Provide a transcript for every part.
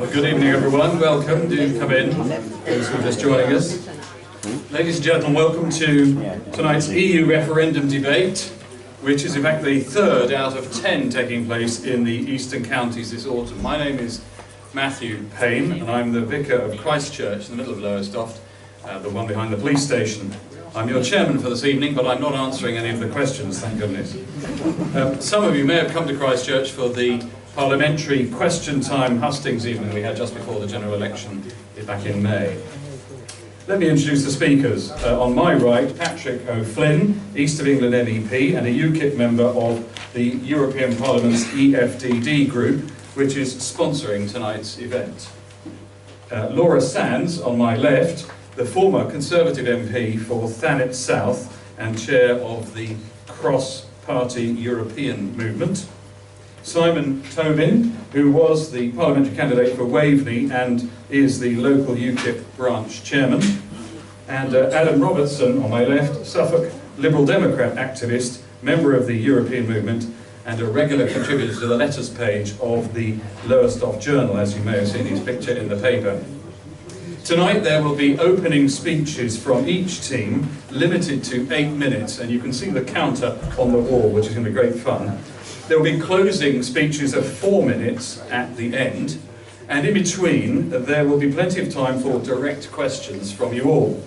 Well, good evening, everyone. Welcome. Do come in, those who are just joining us. Ladies and gentlemen, welcome to tonight's EU referendum debate, which is in fact the third out of 10 taking place in the eastern counties this autumn. My name is Matthew Payne, and I'm the vicar of Christchurch in the middle of Lowestoft, the one behind the police station. I'm your chairman for this evening, but I'm not answering any of the questions, thank goodness. Some of you may have come to Christchurch for the parliamentary question time hustings evening we had just before the general election back in May. Let me introduce the speakers. On my right, Patrick O'Flynn, East of England MEP and a UKIP member of the European Parliament's EFDD group, which is sponsoring tonight's event. Laura Sands, on my left, the former Conservative MP for Thanet South and chair of the cross-party European movement. Simon Tobin, who was the parliamentary candidate for Waveney and is the local UKIP branch chairman. And Adam Robertson, on my left, Suffolk Liberal Democrat activist, member of the European movement and a regular contributor to the letters page of the Lowestoft Journal, as you may have seen his picture in the paper. Tonight there will be opening speeches from each team, limited to 8 minutes, and you can see the counter on the wall, which is going to be great fun. There will be closing speeches of 4 minutes at the end, and in between there will be plenty of time for direct questions from you all.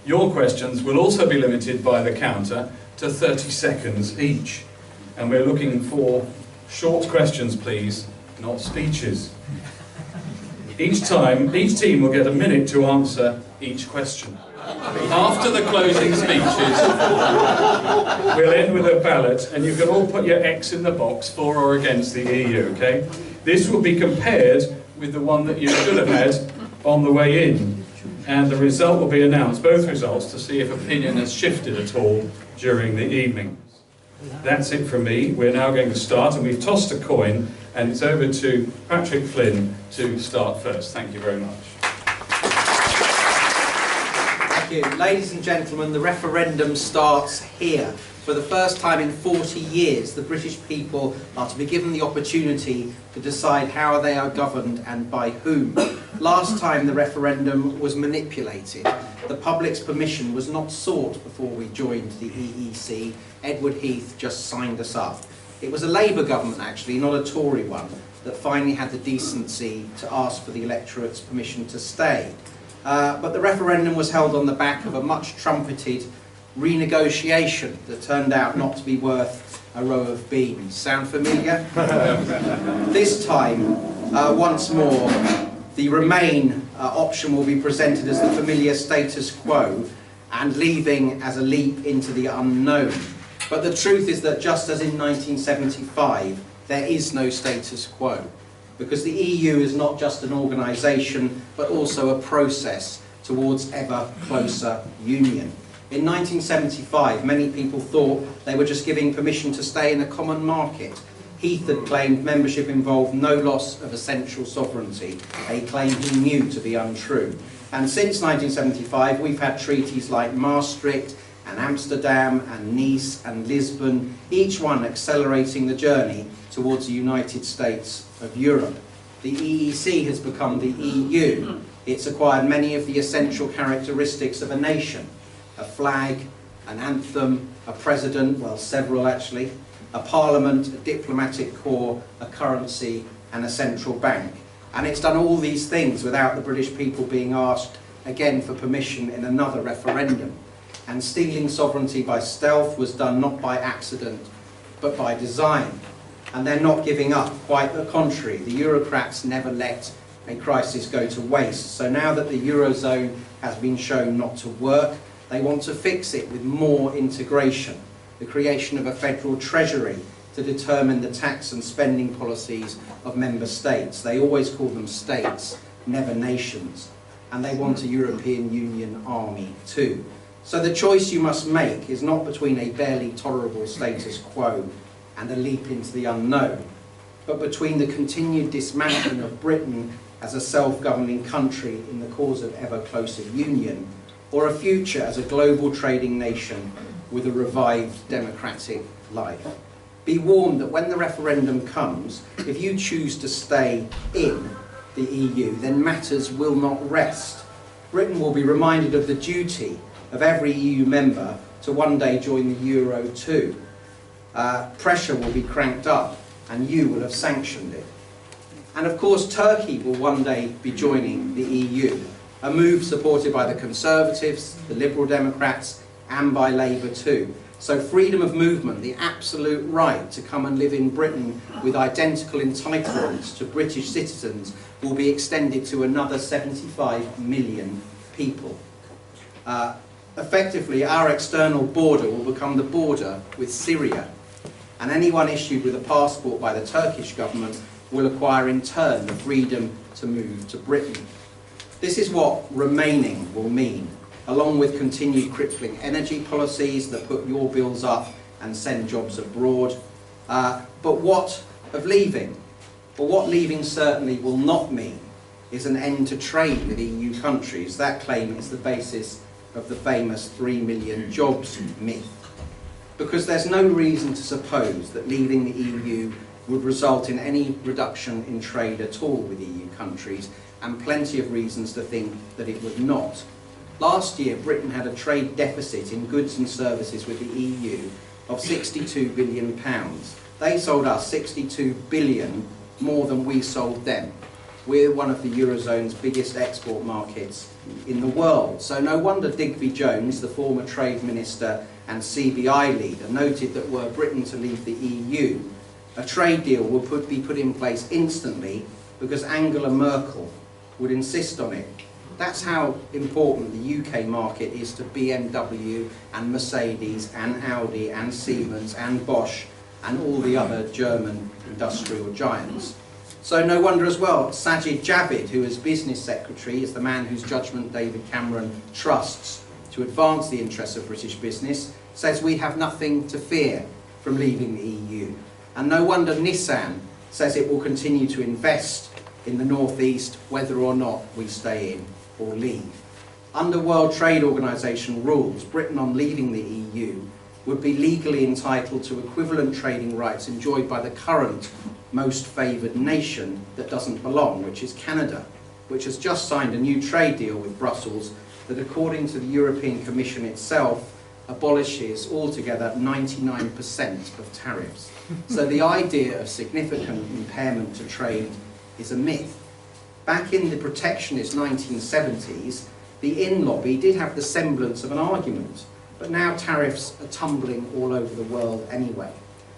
Your questions will also be limited by the counter to 30 seconds each, and we're looking for short questions, please, not speeches. Each team will get a minute to answer each question. After the closing speeches, we'll end with a ballot, and you can all put your X in the box for or against the EU, okay? This will be compared with the one that you should have had on the way in, and the result will be announced, both results, to see if opinion has shifted at all during the evening. That's it from me. We're now going to start, and we've tossed a coin, and it's over to Patrick Flynn to start first. Thank you very much. Ladies and gentlemen, the referendum starts here. For the first time in 40 years, the British people are to be given the opportunity to decide how they are governed and by whom. Last time the referendum was manipulated. The public's permission was not sought before we joined the EEC. Edward Heath just signed us up. It was a Labour government, actually, not a Tory one, that finally had the decency to ask for the electorate's permission to stay. But the referendum was held on the back of a much trumpeted renegotiation that turned out not to be worth a row of beans. Sound familiar? This time, once more, the Remain option will be presented as the familiar status quo and leaving as a leap into the unknown. But the truth is that just as in 1975, there is no status quo. Because the EU is not just an organisation, but also a process towards ever closer union. In 1975, many people thought they were just giving permission to stay in a common market. Heath had claimed membership involved no loss of essential sovereignty, a claim he knew to be untrue. And since 1975, we've had treaties like Maastricht and Amsterdam and Nice and Lisbon, each one accelerating the journey towards the United States of Europe. The EEC has become the EU. It's acquired many of the essential characteristics of a nation: a flag, an anthem, a president, well, several actually, a parliament, a diplomatic corps, a currency and a central bank. And it's done all these things without the British people being asked again for permission in another referendum. And stealing sovereignty by stealth was done not by accident but by design. And they're not giving up, quite the contrary. The Eurocrats never let a crisis go to waste. So now that the Eurozone has been shown not to work, they want to fix it with more integration, the creation of a federal treasury to determine the tax and spending policies of member states. They always call them states, never nations. And they want a European Union army too. So the choice you must make is not between a barely tolerable status quo and a leap into the unknown, but between the continued dismantling of Britain as a self-governing country in the cause of ever closer union, or a future as a global trading nation with a revived democratic life. Be warned that when the referendum comes, if you choose to stay in, the EU, then matters will not rest. Britain will be reminded of the duty of every EU member to one day join the Euro too. Pressure will be cranked up and you will have sanctioned it. And of course Turkey will one day be joining the EU, a move supported by the Conservatives, the Liberal Democrats and by Labour too. So freedom of movement, the absolute right to come and live in Britain with identical entitlements to British citizens, will be extended to another 75 million people. Effectively, our external border will become the border with Syria, and anyone issued with a passport by the Turkish government will acquire in turn the freedom to move to Britain. This is what remaining will mean, along with continued crippling energy policies that put your bills up and send jobs abroad. But what of leaving? Well, what leaving certainly will not mean is an end to trade with EU countries. That claim is the basis of the famous 3 million jobs myth. Because there's no reason to suppose that leaving the EU would result in any reduction in trade at all with EU countries, and plenty of reasons to think that it would not. Last year, Britain had a trade deficit in goods and services with the EU of £62 billion. They sold us 62 billion more than we sold them. We're one of the Eurozone's biggest export markets in the world. So no wonder Digby Jones, the former Trade Minister and CBI leader, noted that were Britain to leave the EU, a trade deal would be put in place instantly because Angela Merkel would insist on it. That's how important the UK market is to BMW and Mercedes and Audi and Siemens and Bosch and all the other German industrial giants. So no wonder as well, Sajid Javid, who as business secretary is the man whose judgment David Cameron trusts to advance the interests of British business, says we have nothing to fear from leaving the EU. And no wonder Nissan says it will continue to invest in the northeast whether or not we stay in or leave. Under World Trade Organization rules, Britain on leaving the EU would be legally entitled to equivalent trading rights enjoyed by the current most favoured nation that doesn't belong, which is Canada, which has just signed a new trade deal with Brussels that, according to the European Commission itself, abolishes altogether 99% of tariffs. So the idea of significant impairment to trade is a myth. Back in the protectionist 1970s, the in lobby did have the semblance of an argument, but now tariffs are tumbling all over the world anyway.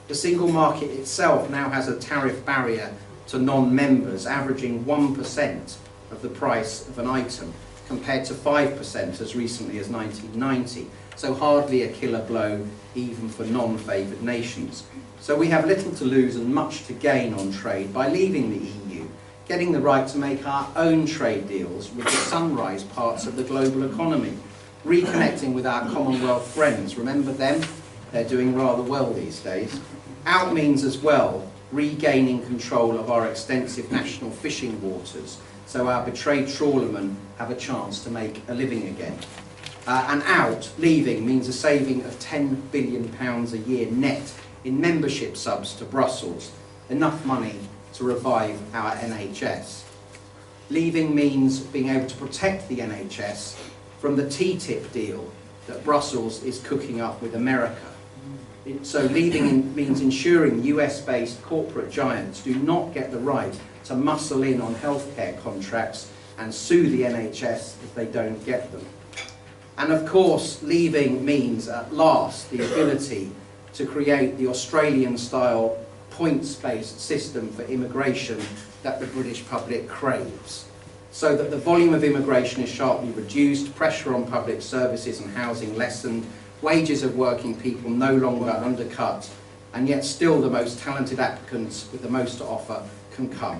The single market itself now has a tariff barrier to non-members averaging 1% of the price of an item, compared to 5% as recently as 1990, so hardly a killer blow even for non-favoured nations. So we have little to lose and much to gain on trade by leaving the EU, getting the right to make our own trade deals with the sunrise parts of the global economy, reconnecting with our Commonwealth friends. Remember them? They're doing rather well these days. Out means as well regaining control of our extensive national fishing waters, so our betrayed trawlermen have a chance to make a living again. And out, leaving, means a saving of £10 billion a year net in membership subs to Brussels, enough money to revive our NHS. Leaving means being able to protect the NHS from the TTIP deal that Brussels is cooking up with America. So leaving means ensuring US-based corporate giants do not get the right to muscle in on healthcare contracts and sue the NHS if they don't get them. And of course, leaving means at last the ability to create the Australian-style points-based system for immigration that the British public craves, so that the volume of immigration is sharply reduced, pressure on public services and housing lessened, wages of working people no longer undercut, and yet still the most talented applicants with the most to offer can come.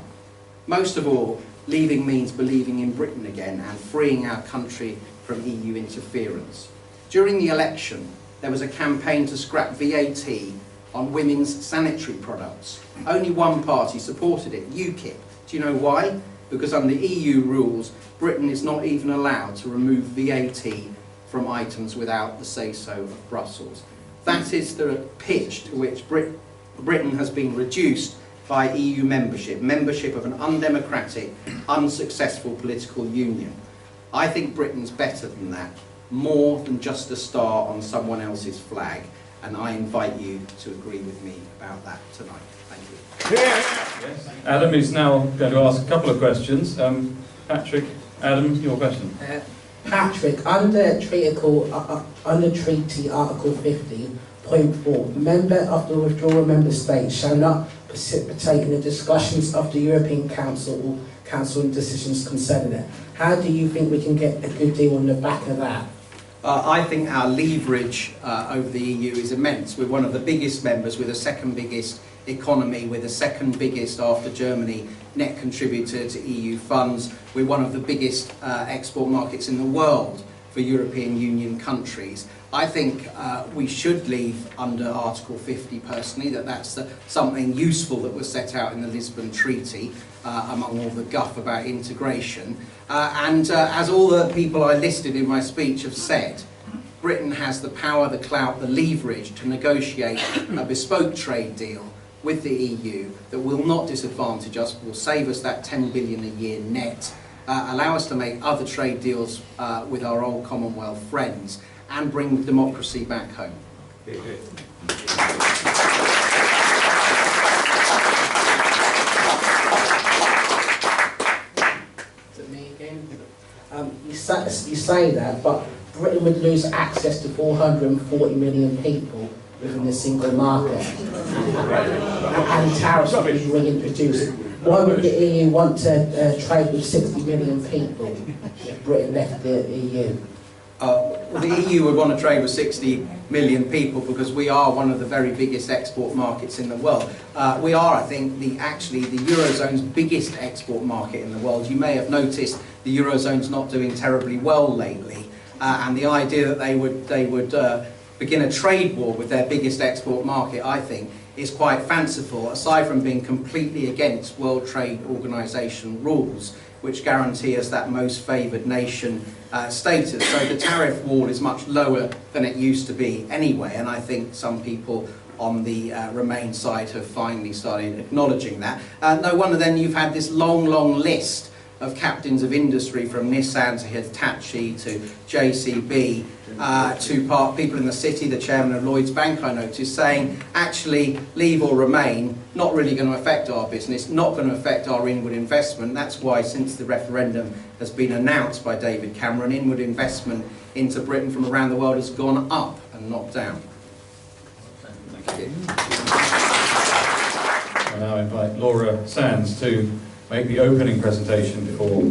Most of all, leaving means believing in Britain again and freeing our country from EU interference. During the election, there was a campaign to scrap VAT on women's sanitary products. Only one party supported it, UKIP. Do you know why? Because under EU rules, Britain is not even allowed to remove VAT from items without the say-so of Brussels. That is the pitch to which Britain has been reduced by EU membership of an undemocratic, unsuccessful political union. I think Britain's better than that, more than just a star on someone else's flag, and I invite you to agree with me about that tonight. Thank you. Yes. Adam is now going to ask a couple of questions. Patrick, Adam, your question. Patrick, under Treaty Article 50.4, member of the withdrawal member state shall not precipitate in the discussions of the European Council or Council and decisions concerning it. How do you think we can get a good deal on the back of that? I think our leverage over the EU is immense. We're one of the biggest members, with the second biggest economy, with the second biggest after Germany net contributor to EU funds. We're one of the biggest export markets in the world for European Union countries. I think we should leave under Article 50 personally, that's something useful that was set out in the Lisbon Treaty among all the guff about integration. As all the people I listed in my speech have said, Britain has the power, the clout, the leverage to negotiate a bespoke trade deal with the EU that will not disadvantage us, will save us that 10 billion a year net, allow us to make other trade deals with our old Commonwealth friends, and bring democracy back home. Is it me again? You say that, but Britain would lose access to 440 million people within the single market, and tariffs would be reintroduced. Why would the EU want to trade with 60 million people if Britain left the EU? The EU would want to trade with 60 million people because we are one of the very biggest export markets in the world. We are, I think, actually the Eurozone's biggest export market in the world. You may have noticed the Eurozone's not doing terribly well lately, and the idea that they would begin a trade war with their biggest export market, I think, is quite fanciful, aside from being completely against World Trade Organization rules, which guarantee us that most favoured nation status. So the tariff wall is much lower than it used to be anyway, and I think some people on the Remain side have finally started acknowledging that. No wonder then you've had this long, long list of captains of industry, from Nissan to Hitachi to JCB, to people in the city, the chairman of Lloyd's Bank I noticed, saying actually leave or remain, not really going to affect our business, not going to affect our inward investment. That's why since the referendum has been announced by David Cameron, inward investment into Britain from around the world has gone up and not down. Thank you. I now invite Laura Sands to make the opening presentation before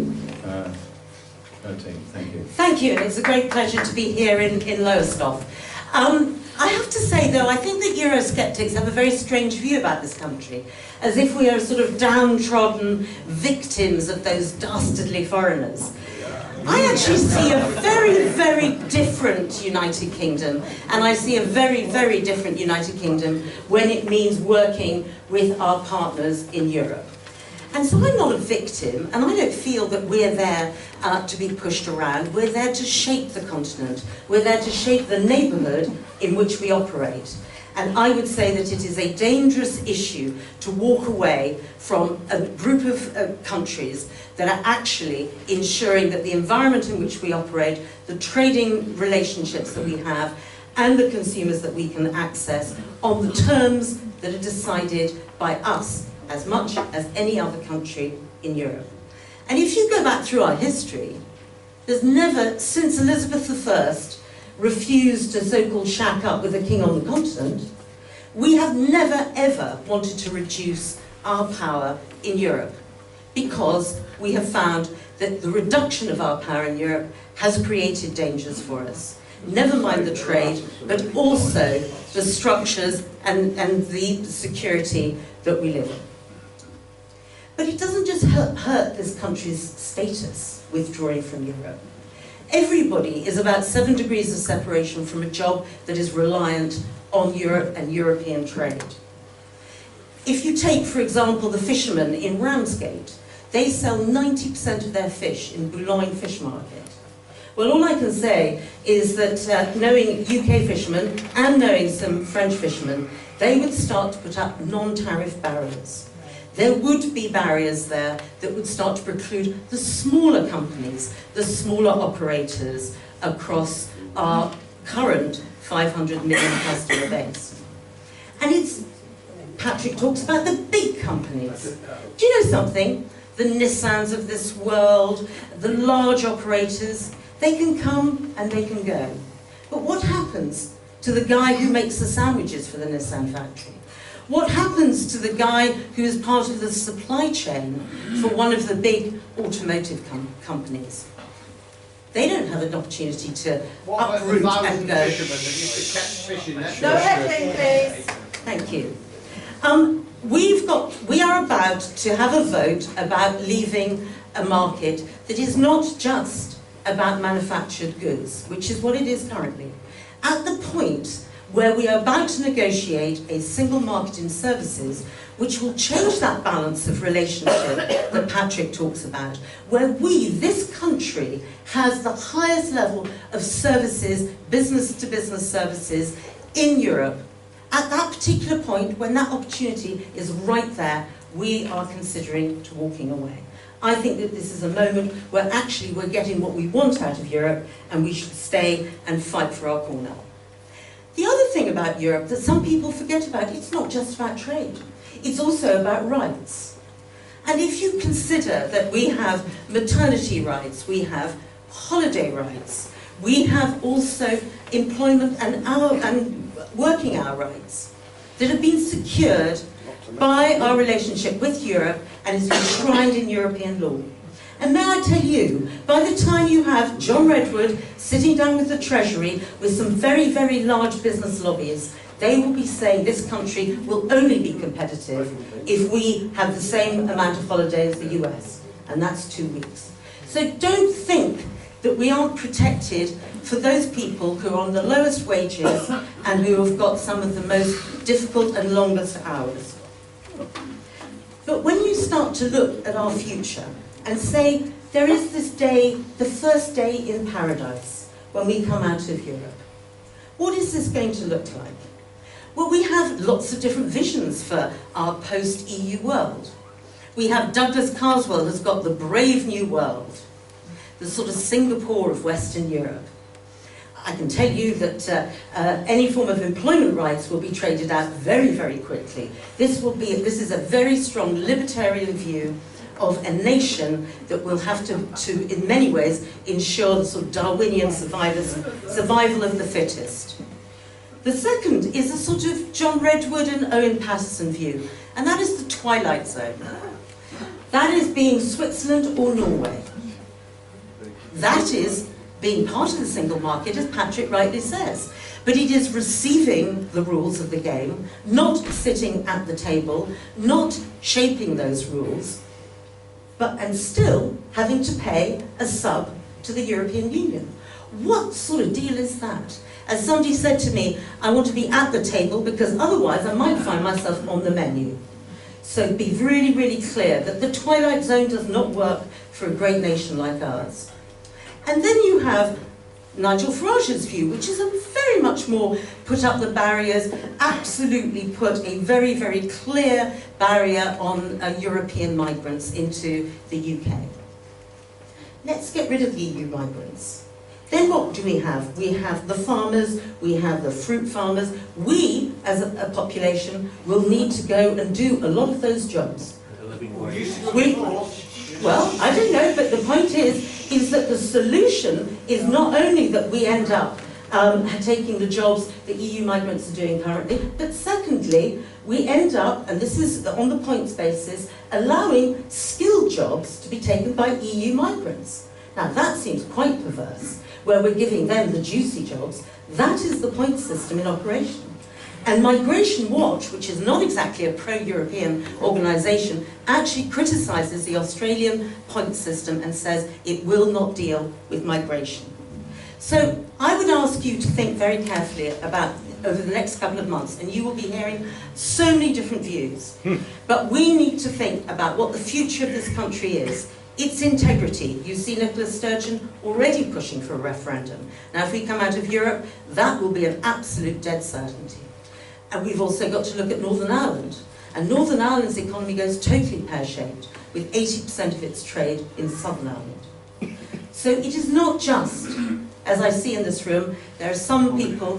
her team. Thank you. Thank you, and it's a great pleasure to be here in Lowestoft. I have to say, though, I think that Eurosceptics have a very strange view about this country, as if we are sort of downtrodden victims of those dastardly foreigners. I actually see a very, very different United Kingdom, and I see a very, very different United Kingdom when it means working with our partners in Europe. And so I'm not a victim, and I don't feel that we're there to be pushed around. We're there to shape the continent. We're there to shape the neighbourhood in which we operate. And I would say that it is a dangerous issue to walk away from a group of countries that are actually ensuring that the environment in which we operate, the trading relationships that we have, and the consumers that we can access on the terms that are decided by us as much as any other country in Europe. And if you go back through our history, there's never, since Elizabeth I refused to so-called shack up with the king on the continent, we have never ever wanted to reduce our power in Europe, because we have found that the reduction of our power in Europe has created dangers for us. Never mind the trade, but also the structures and the security that we live in. But it doesn't just hurt this country's status, withdrawing from Europe. Everybody is about 7 degrees of separation from a job that is reliant on Europe and European trade. If you take, for example, the fishermen in Ramsgate, they sell 90% of their fish in Boulogne Fish Market. Well, all I can say is that knowing UK fishermen and knowing some French fishermen, they would start to put up non-tariff barriers. there would be barriers there that would start to preclude the smaller companies, the smaller operators across our current 500 million customer base. And Patrick talks about the big companies. Do you know something? The Nissans of this world, the large operators, they can come and they can go. But what happens to the guy who makes the sandwiches for the Nissan factory? What happens to the guy who is part of the supply chain for one of the big automotive companies? They don't have an opportunity to uproot and go. No heckling, please. Thank you. We are about to have a vote about leaving a market that is not just about manufactured goods, which is what it is currently. At the point where we are about to negotiate a single market in services, which will change that balance of relationship that Patrick talks about, where this country, has the highest level of services, business-to-business services in Europe. At that particular point, when that opportunity is right there, we are considering to walking away. I think that this is a moment where actually we're getting what we want out of Europe, and we should stay and fight for our corner. The other thing about Europe that some people forget about, it's not just about trade. It's also about rights. And if you consider that we have maternity rights, we have holiday rights, we have also employment and working hour rights that have been secured by our relationship with Europe and is enshrined in European law. And may I tell you, by the time you have John Redwood sitting down with the Treasury with some very, very large business lobbies, they will be saying this country will only be competitive if we have the same amount of holiday as the US, and that's 2 weeks. So don't think that we aren't protected for those people who are on the lowest wages and who have got some of the most difficult and longest hours. But when you start to look at our future and say, there is this day, the first day in paradise, when we come out of Europe, what is this going to look like? Well, we have lots of different visions for our post-EU world. We have Douglas Carswell has got the brave new world, the sort of Singapore of Western Europe. I can tell you that any form of employment rights will be traded out very, very quickly. This is a very strong libertarian view of a nation that will have to in many ways, ensure the sort of Darwinian survival of the fittest. The second is a sort of John Redwood and Owen Paterson view, and that is the twilight zone. That is being Switzerland or Norway. That is being part of the single market, as Patrick rightly says. But it is receiving the rules of the game, not sitting at the table, not shaping those rules, and still having to pay a sub to the European Union. What sort of deal is that? As somebody said to me, I want to be at the table because otherwise I might find myself on the menu. So be really, really clear that the twilight zone does not work for a great nation like ours. And then you have Nigel Farage's view, which is a very much more put up the barriers, absolutely put a very, very clear barrier on European migrants into the UK. Let's get rid of the EU migrants. Then what do we have? We have the farmers, we have the fruit farmers. We, as a population, will need to go and do a lot of those jobs. Well, I don't know, but the point is that the solution is not only that we end up taking the jobs that EU migrants are doing currently, but secondly, we end up, and this is on the points basis, allowing skilled jobs to be taken by EU migrants. Now that seems quite perverse, where we're giving them the juicy jobs. That is the point system in operation. And Migration Watch, which is not exactly a pro-European organisation, actually criticises the Australian point system and says it will not deal with migration. So I would ask you to think very carefully about, over the next couple of months, and you will be hearing so many different views, but we need to think about what the future of this country is. Its integrity. You see Nicola Sturgeon already pushing for a referendum. Now if we come out of Europe, that will be an absolute dead certainty. And we've also got to look at Northern Ireland. And Northern Ireland's economy goes totally pear-shaped, with 80% of its trade in Southern Ireland. So it is not just, as I see in this room, there are some people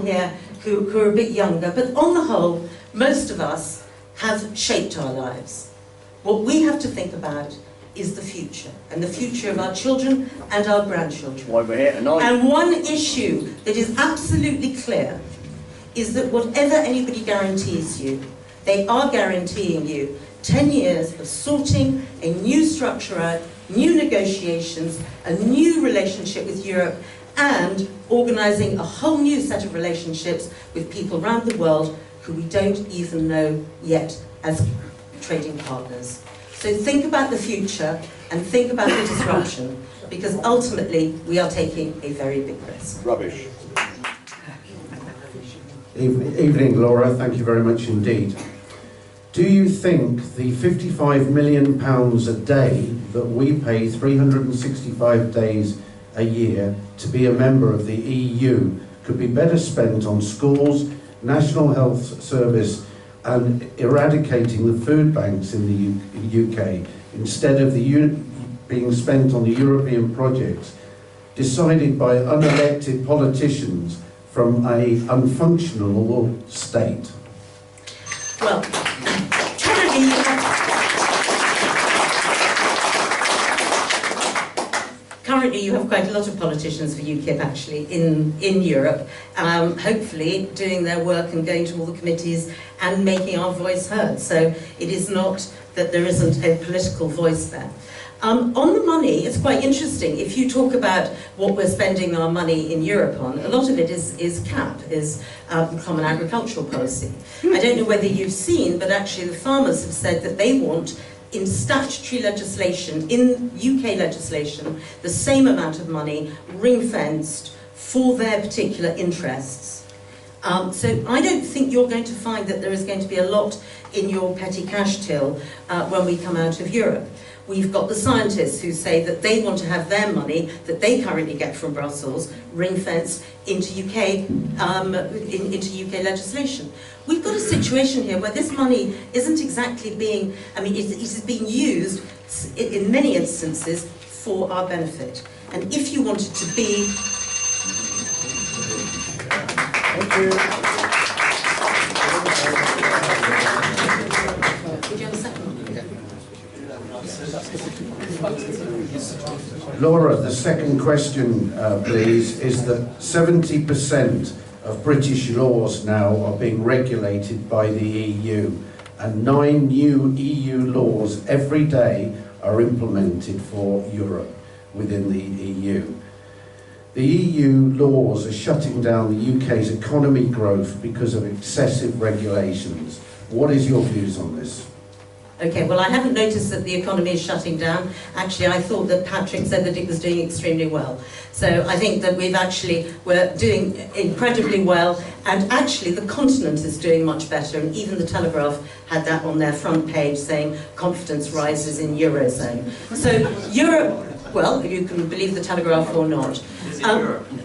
here who are a bit younger, but on the whole, most of us have shaped our lives. What we have to think about is the future, and the future of our children and our grandchildren. Why we're here tonight. And one issue that is absolutely clear is that whatever anybody guarantees you, they are guaranteeing you 10 years of sorting a new structure out, new negotiations, a new relationship with Europe, and organising a whole new set of relationships with people around the world who we don't even know yet as trading partners. So think about the future and think about the disruption, because ultimately we are taking a very big risk. Rubbish. Evening, Laura. Thank you very much indeed. Do you think the £55 million a day that we pay 365 days a year to be a member of the EU could be better spent on schools, National Health Service, and eradicating the food banks in the UK, instead of being spent on the European projects decided by unelected politicians from a unfunctional state? Well, currently you have quite a lot of politicians for UKIP actually in Europe, hopefully doing their work and going to all the committees and making our voice heard. So it is not that there isn't a political voice there. On the money, it's quite interesting. If you talk about what we're spending our money in Europe on, a lot of it is CAP, is Common Agricultural Policy. I don't know whether you've seen, but actually the farmers have said that they want, in statutory legislation, in UK legislation, the same amount of money ring-fenced for their particular interests. So I don't think you're going to find that there is going to be a lot in your petty cash till when we come out of Europe. We've got the scientists who say that they want to have their money that they currently get from Brussels ring-fenced into UK legislation. We've got a situation here where this money isn't exactly being, it is being used in many instances for our benefit. And if you wanted to be... Thank you. Would you have a second? Laura, the second question, please, is that 70% of British laws now are being regulated by the EU, and 9 new EU laws every day are implemented for Europe within the EU. The EU laws are shutting down the UK's economy growth because of excessive regulations. What is your views on this? Okay, well, I haven't noticed that the economy is shutting down. Actually, I thought that Patrick said that it was doing extremely well. So I think that we're doing incredibly well, and actually the continent is doing much better, and even the Telegraph had that on their front page saying confidence rises in Eurozone. So Europe, well, you can believe the Telegraph or not.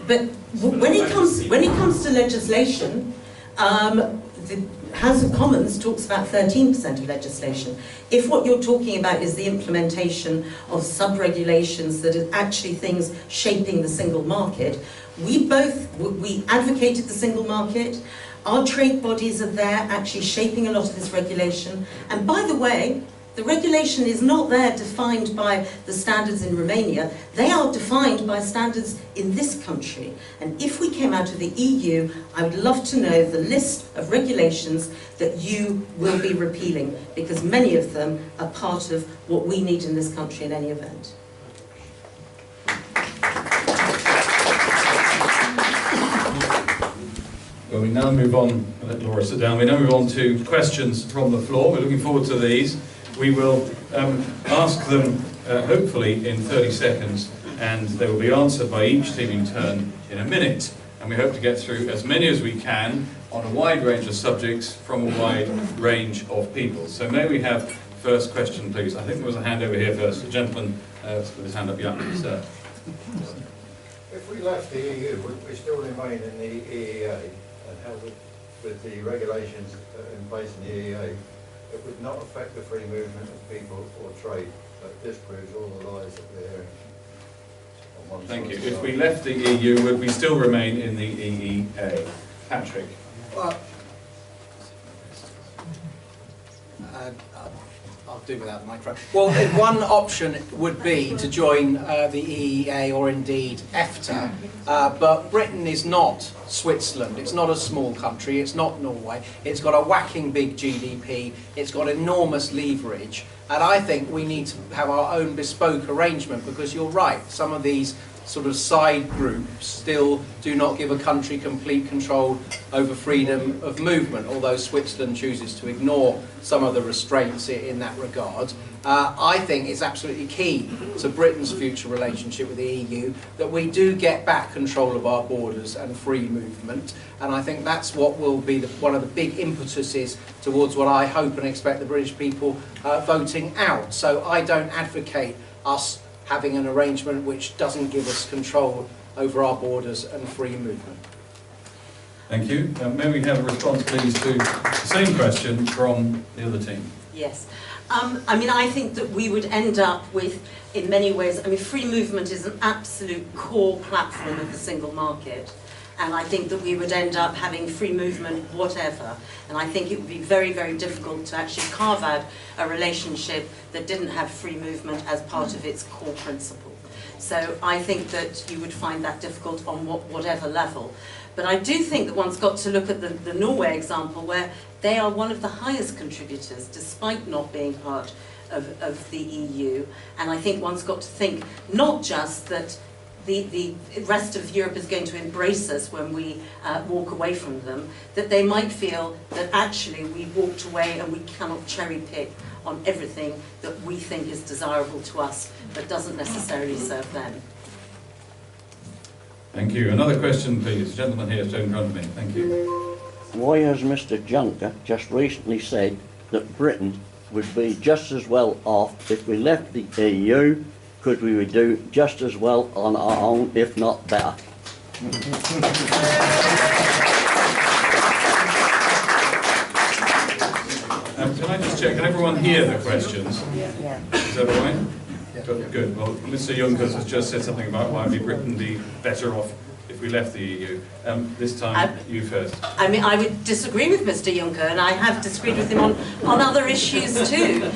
But when it comes to legislation, the House of Commons talks about 13% of legislation. If what you're talking about is the implementation of sub-regulations that are actually things shaping the single market, we advocated the single market. Our trade bodies are there actually shaping a lot of this regulation. And by the way, the regulation is not there defined by the standards in Romania. They are defined by standards in this country. And if we came out of the EU, I would love to know the list of regulations that you will be repealing, because many of them are part of what we need in this country in any event. Well, we now move on, I'll let Laura sit down, we now move on to questions from the floor. We're looking forward to these. We will ask them hopefully in 30 seconds, and they will be answered by each team in turn in a minute. And we hope to get through as many as we can on a wide range of subjects from a wide range of people. So may we have first question, please? I think there was a hand over here first. The gentleman with his hand up. Yeah, sir. If we left the EU, would we still remain in the EEA? And how would with the regulations in place in the EEA, it would not affect the free movement of people or trade. That disproves all the lies that we're hearing. Thank you. If we left the EU, would we still remain in the EEA? Patrick. Well, I'll do without the microphone. Well, one option would be to join the EEA or indeed EFTA, but Britain is not Switzerland. It's not a small country. It's not Norway. It's got a whacking big GDP. It's got enormous leverage. And I think we need to have our own bespoke arrangement, because you're right, some of these sort of side groups still do not give a country complete control over freedom of movement, although Switzerland chooses to ignore some of the restraints in that regard. I think it's absolutely key to Britain's future relationship with the EU that we do get back control of our borders and free movement, and I think that's what will be one of the big impetuses towards what I hope and expect the British people voting out. So I don't advocate us having an arrangement which doesn't give us control over our borders and free movement. Thank you. May we have a response, please, to the same question from the other team? Yes. I mean, I think that we would end up with, in many ways, I mean, free movement is an absolute core platform of the single market. And I think that we would end up having free movement whatever. And I think it would be very, very difficult to actually carve out a relationship that didn't have free movement as part of its core principle. So I think that you would find that difficult on whatever level. But I do think that one's got to look at the Norway example, where they are one of the highest contributors, despite not being part of the EU. And I think one's got to think not just that the rest of Europe is going to embrace us when we walk away from them, that they might feel that actually we walked away and we cannot cherry pick on everything that we think is desirable to us, but doesn't necessarily serve them. Thank you. Another question, please. The gentleman here stood in front of me. Thank you. Why has Mr. Juncker just recently said that Britain would be just as well off if we left the EU, because we would do just as well on our own, if not better? Can I just check, can everyone hear the questions? Yeah. Is that all right? Yeah. Good. Well, Mr. Juncker has just said something about why would Britain be better off if we left the EU. This time, you first. I mean, I would disagree with Mr. Juncker, and I have disagreed with him on other issues too.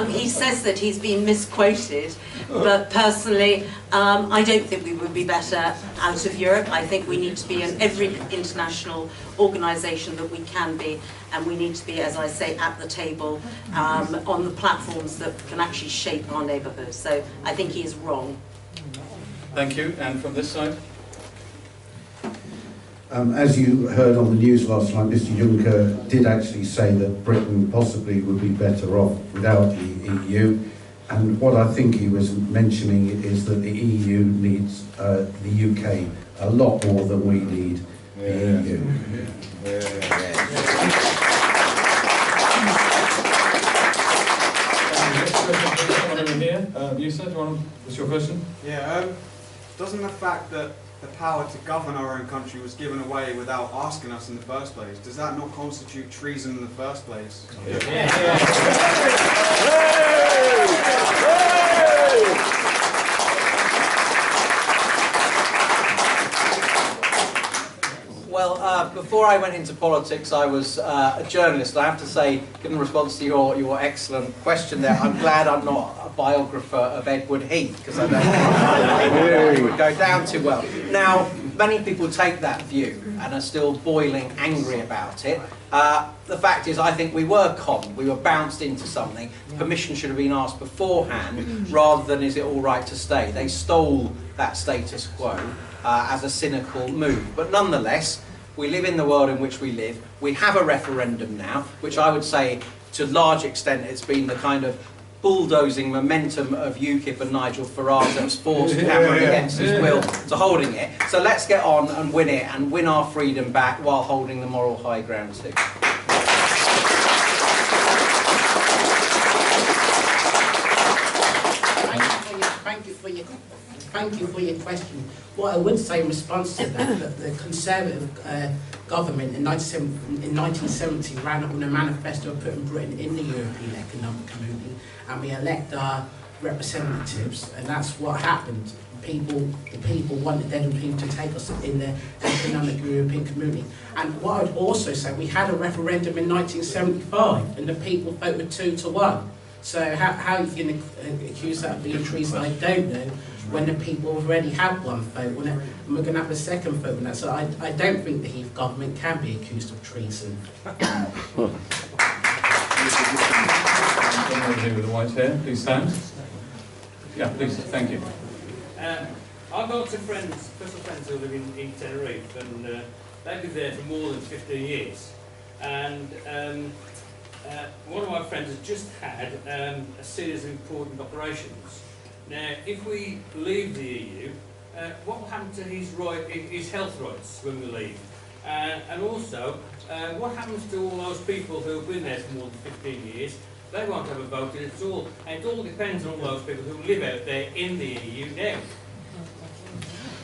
He says that he's been misquoted, but personally, I don't think we would be better out of Europe. I think we need to be in every international organisation that we can be, and we need to be, as I say, at the table on the platforms that can actually shape our neighbourhood. So I think he is wrong. Thank you. And from this side? As you heard on the news last night, Mr. Juncker did actually say that Britain possibly would be better off without the EU. And what I think he was mentioning is that the EU needs the UK a lot more than we need the EU. You said, what's your question? Yeah, doesn't the fact that the power to govern our own country was given away without asking us in the first place, does that not constitute treason in the first place? Well, before I went into politics, I was a journalist. I have to say, in response to your excellent question there, I'm glad I'm not a biographer of Edward Heath, because I don't think it would go down too well. Now, many people take that view and are still boiling angry about it. The fact is, I think we were conned. We were bounced into something. Permission should have been asked beforehand, rather than is it all right to stay. They stole that status quo as a cynical move. But nonetheless, we live in the world in which we live. We have a referendum now, which I would say, to a large extent, it's been the kind of bulldozing momentum of UKIP and Nigel Farage that's forced Cameron against his will to holding it. So let's get on and win it, and win our freedom back while holding the moral high ground too. Thank you for your thank you for your question. What I would say in response to that the Conservative government in 1970 ran up on a manifesto putting Britain in the European Economic Community, and we elect our representatives, and that's what happened. The people wanted them people to take us in the economic European community. And what I'd also say, we had a referendum in 1975, and the people voted 2-1. So how you can accuse that of being treason, I don't know, when the people already have one vote, and we're going to have a second vote on that. So I don't think the Heath government can be accused of treason. With the white hair, please stand. Yeah, please, thank you. I've got some friends, personal friends who live in Tenerife, and they've been there for more than 15 years. And one of my friends has just had a series of important operations. Now, if we leave the EU, what will happen to his health rights when we leave? And also, what happens to all those people who have been there for more than 15 years? They won't have a vote in it at all. And it all depends on all those people who live out there in the EU now.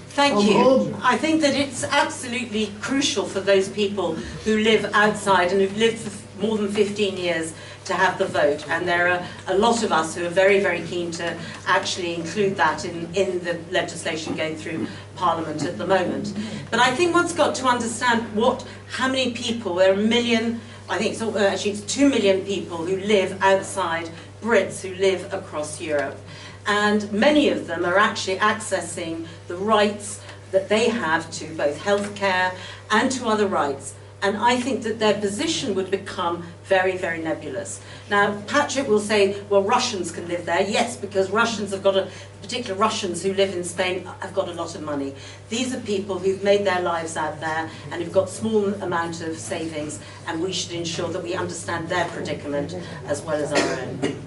Thank you. I think that it's absolutely crucial for those people who live outside and who've lived for more than 15 years to have the vote, and there are a lot of us who are very, very keen to actually include that in the legislation going through Parliament at the moment. But I think one's got to understand how many people, there are a million, I think it's 2 million people who live outside, Brits who live across Europe. And many of them are actually accessing the rights that they have to both healthcare and to other rights. And I think that their position would become very, very nebulous. Now, Patrick will say, well, Russians can live there. Yes, because Russians have got particular Russians who live in Spain have got a lot of money. These are people who've made their lives out there and who've got small amount of savings, and we should ensure that we understand their predicament as well as our own.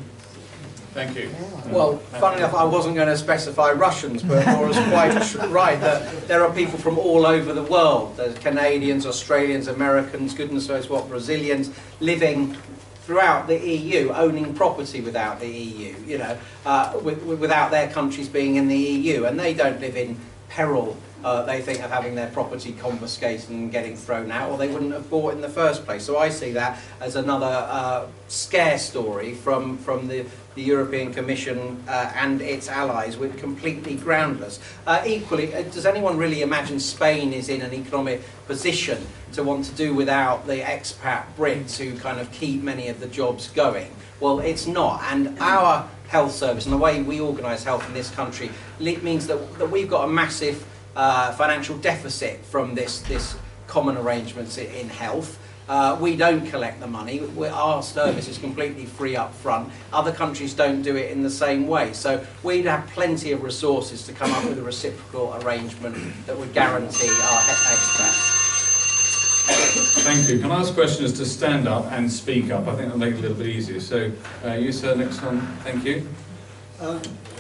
Thank you. Well, funnily enough, I wasn't going to specify Russians, but Laura's quite right that there are people from all over the world. There's Canadians, Australians, Americans, goodness knows what, Brazilians, living throughout the EU, owning property without the EU, you know, without their countries being in the EU, and they don't live in peril, they think, of having their property confiscated and getting thrown out, or they wouldn't have bought in the first place. So I see that as another scare story from the European Commission and its allies, with completely groundless. Equally, does anyone really imagine Spain is in an economic position to want to do without the expat Brits who kind of keep many of the jobs going? Well, it's not. And our health service and the way we organise health in this country means that we've got a massive financial deficit from this common arrangements in health. We don't collect the money. Our service is completely free up front. Other countries don't do it in the same way. So we'd have plenty of resources to come up with a reciprocal arrangement that would guarantee our expats. Thank you. Can I ask questioners to stand up and speak up? I think that'll make it a little bit easier. So, you, sir, next one. Thank you.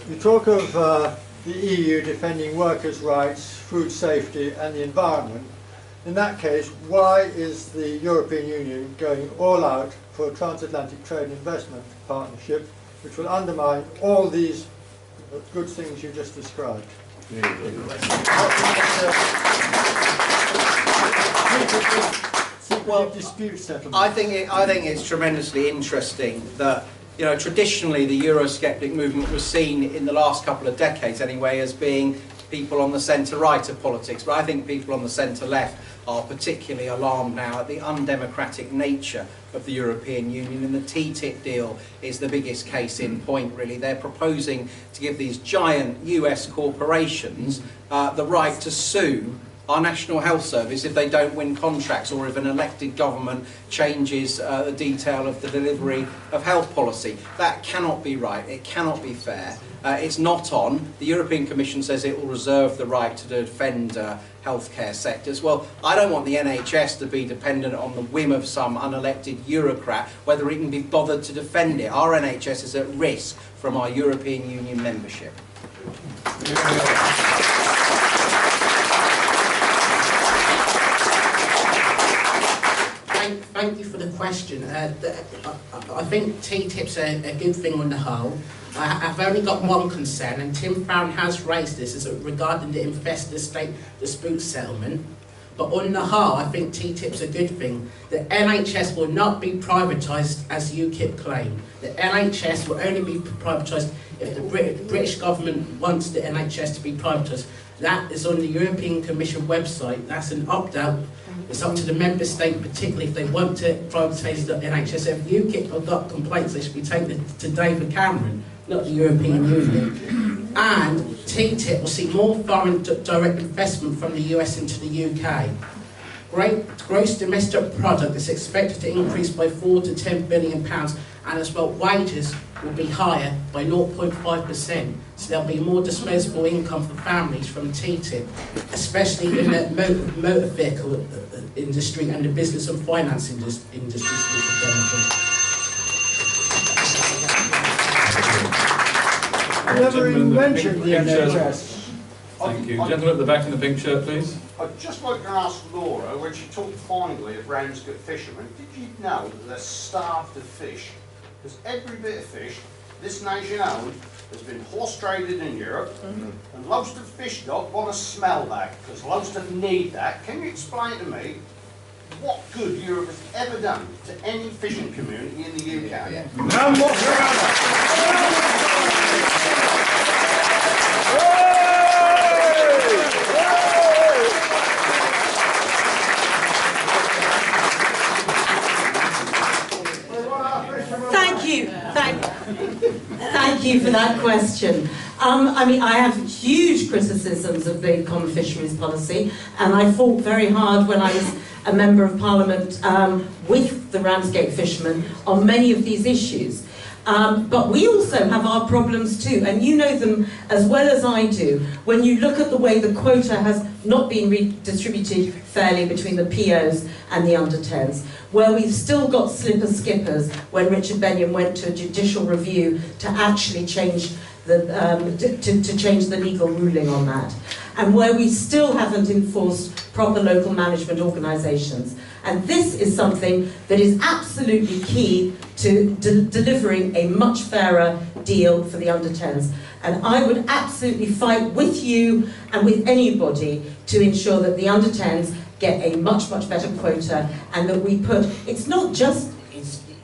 You talk of the EU defending workers' rights, food safety and the environment. In that case, why is the European Union going all out for a transatlantic trade and investment partnership, which will undermine all these good things you just described? Well, dispute settlement. I think it's tremendously interesting that, you know, traditionally the Eurosceptic movement was seen in the last couple of decades anyway as being people on the centre-right of politics, but I think people on the centre-left are particularly alarmed now at the undemocratic nature of the European Union, and the TTIP deal is the biggest case in point, really. They're proposing to give these giant US corporations the right to sue our National Health Service if they don't win contracts, or if an elected government changes the detail of the delivery of health policy. That cannot be right, it cannot be fair. It's not on. The European Commission says it will reserve the right to defend healthcare sectors. Well, I don't want the NHS to be dependent on the whim of some unelected bureaucrat, whether it can be bothered to defend it. Our NHS is at risk from our European Union membership. thank you for the question. I think TTIP's a good thing on the whole. I've only got one concern, and Tim Farron has raised this, is regarding the investor-state dispute settlement. But on the whole, I think TTIP's a good thing. The NHS will not be privatised as UKIP claim. The NHS will only be privatised if the British government wants the NHS to be privatised. That is on the European Commission website. That's an opt-out. It's up to the member state, particularly if they want to privatise the NHS. If UKIP have got complaints, they should be taken to David Cameron, not the European Union. And TTIP will see more foreign direct investment from the US into the UK. Gross domestic product is expected to increase by £4 to £10 billion, and as well wages will be higher by 0.5%. So there'll be more disposable income for families from TTIP, especially in the motor vehicle industry and the business and finance industries which will benefit. I never even mentioned the NHS. Thank you. Gentleman at the back in the pink shirt, please. I'd just like to ask Laura, when she talked fondly of Ramsgate fishermen, did you know that they're starved of fish? Because every bit of fish this nation owned has been horse traded in Europe, and Lowestoft fish dock want to smell that, because Lowestoft need that. Can you explain to me what good Europe has ever done to any fishing community in the UK? None whatsoever. Thank you for that question. I mean, I have huge criticisms of the common fisheries policy, and I fought very hard when I was a Member of Parliament with the Ramsgate fishermen on many of these issues. But we also have our problems too, and you know them as well as I do. When you look at the way the quota has not been redistributed fairly between the POs and the under-10s, where we've still got slipper skippers when Richard Benyon went to a judicial review to actually change to change the legal ruling on that, and where we still haven't enforced proper local management organisations. And this is something that is absolutely key to delivering a much fairer deal for the under-10s. And I would absolutely fight with you and with anybody to ensure that the under-10s get a much, much better quota, and that we put, it's not just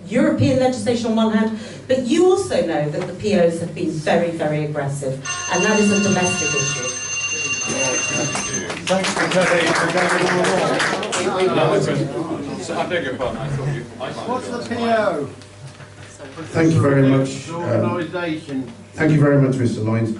European legislation on one hand, but you also know that the POs have been very, very aggressive, and that is a domestic issue. Thanks for I beg your pardon, I thought you... What's the PO? Thank you very much. Thank you very much, Mr. Lyons.